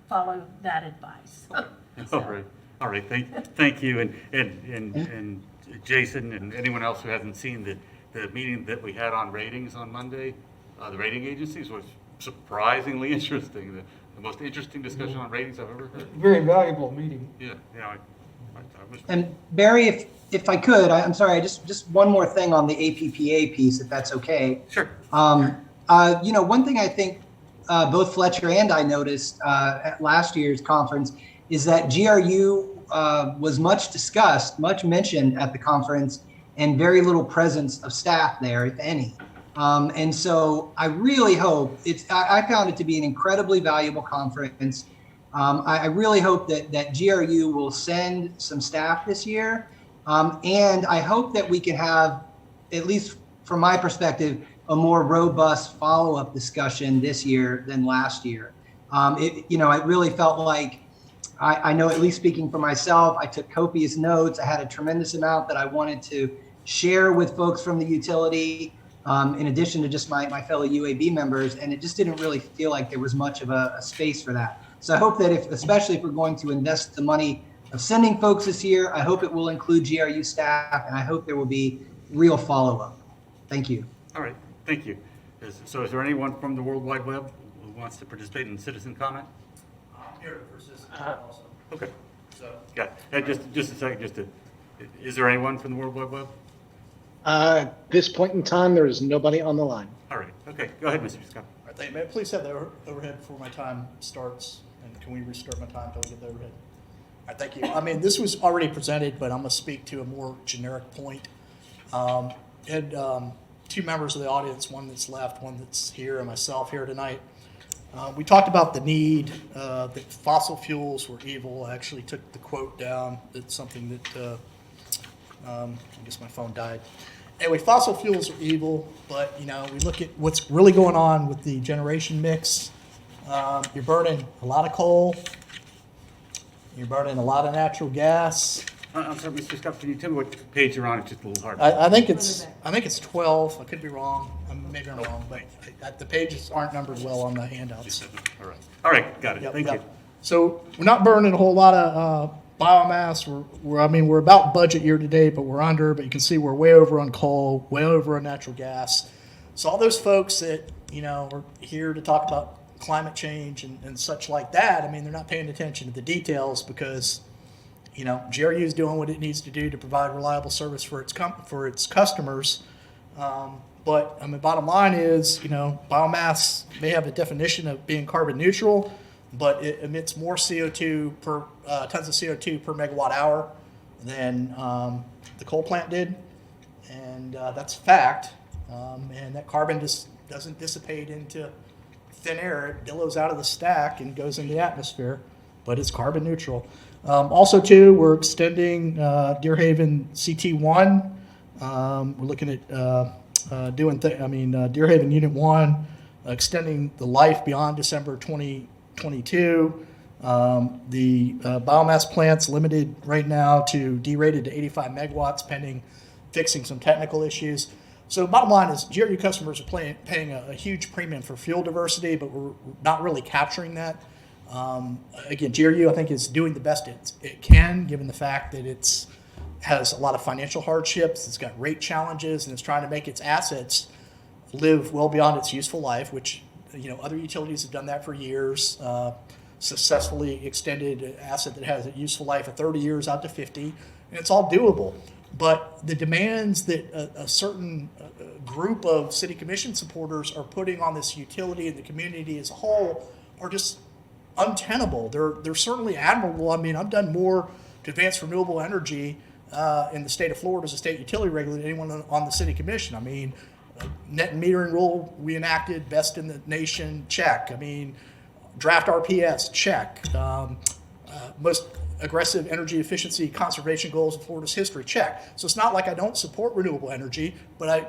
follow that advice. So. All right. Thank you, and Jason, and anyone else who hasn't seen the meeting that we had on ratings on Monday, the rating agencies, was surprisingly interesting. The most interesting discussion on ratings I've ever heard. Very valuable meeting. Yeah. I was. And Barry, if I could, I'm sorry, just one more thing on the APPA piece, if that's okay. Sure. One thing I think both Fletcher and I noticed at last year's conference is that GRU was much discussed, much mentioned at the conference, and very little presence of staff there, if any. And so I really hope I found it to be an incredibly valuable conference. I really hope that GRU will send some staff this year. And I hope that we can have, at least from my perspective, a more robust follow-up discussion this year than last year. It really felt like, I know, at least speaking for myself, I took copious notes. I had a tremendous amount that I wanted to share with folks from the utility, in addition to just my fellow UAB members, and it just didn't really feel like there was much of a space for that. So I hope that especially if we're going to invest the money of sending folks this year, I hope it will include GRU staff, and I hope there will be real follow-up. Thank you. All right, thank you. So is there anyone from the World Wide Web who wants to participate in citizen comment? Here for citizen comment also. Okay. So. Yeah, just a second, is there anyone from the World Wide Web? At this point in time, there is nobody on the line. All right, okay, go ahead, Mr. Scott. All right, may I please have the overhead before my time starts? And can we restart my time until we get the overhead? All right, thank you. I mean, this was already presented, but I'm going to speak to a more generic point. Had two members of the audience, one that's left, one that's here, and myself here tonight. We talked about the need that fossil fuels were evil. I actually took the quote down. It's something that I guess my phone died. Anyway, fossil fuels are evil, but we look at what's really going on with the generation mix. You're burning a lot of coal. You're burning a lot of natural gas. I'm sorry, Mr. Scott, can you tell me what page you're on? It's just a little hard. I think it's 12. I could be wrong. Maybe I'm wrong, but the pages aren't numbered well on the handouts. All right, got it. Yep, Thank yep. you. So we're not burning a whole lot of biomass. We're about budget year to date, but we're under. But you can see we're way over on coal, way over on natural gas. So all those folks that are here to talk about climate change and such like that, I mean, they're not paying attention to the details because GRU is doing what it needs to do to provide reliable service for its customers. But I mean, bottom line is, biomass may have a definition of being carbon neutral, but it emits more CO2 per tons of CO2 per megawatt hour than the coal plant did, and that's a fact. And that carbon just doesn't dissipate into thin air; it billows out of the stack and goes into the atmosphere. But it's carbon neutral. Also, too, we're extending Deerhaven CT1. We're looking at Deerhaven Unit 1, extending the life beyond December 2022. The biomass plant's limited right now to derated to 85 megawatts pending fixing some technical issues. So bottom line is GRU customers are paying a huge premium for fuel diversity, but we're not really capturing that. Again, GRU, I think, is doing the best it can, given the fact that it's has a lot of financial hardships, it's got rate challenges, and it's trying to make its assets live well beyond its useful life, which other utilities have done that for years, successfully extended an asset that has a useful life of 30 years out to 50, and it's all doable. But the demands that a certain group of city commission supporters are putting on this utility and the community as a whole are just untenable. They're certainly admirable. I mean, I've done more to advance renewable energy in the state of Florida as a state utility regulator than anyone on the city commission. I mean, net metering rule we enacted, best in the nation, check. I mean, draft RPS, check. Most aggressive energy efficiency conservation goals in Florida's history, check. So it's not like I don't support renewable energy, but I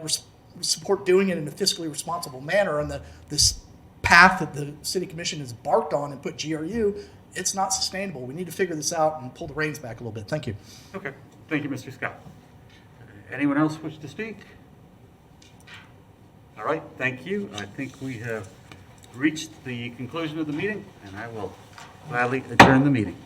support doing it in a fiscally responsible manner. And this path that the city commission has embarked on and put GRU, it's not sustainable. We need to figure this out and pull the reins back a little bit. Thank you. Okay. Thank you, Mr. Scott. Anyone else wish to speak? All right. Thank you. I think we have reached the conclusion of the meeting, and I will gladly adjourn the meeting.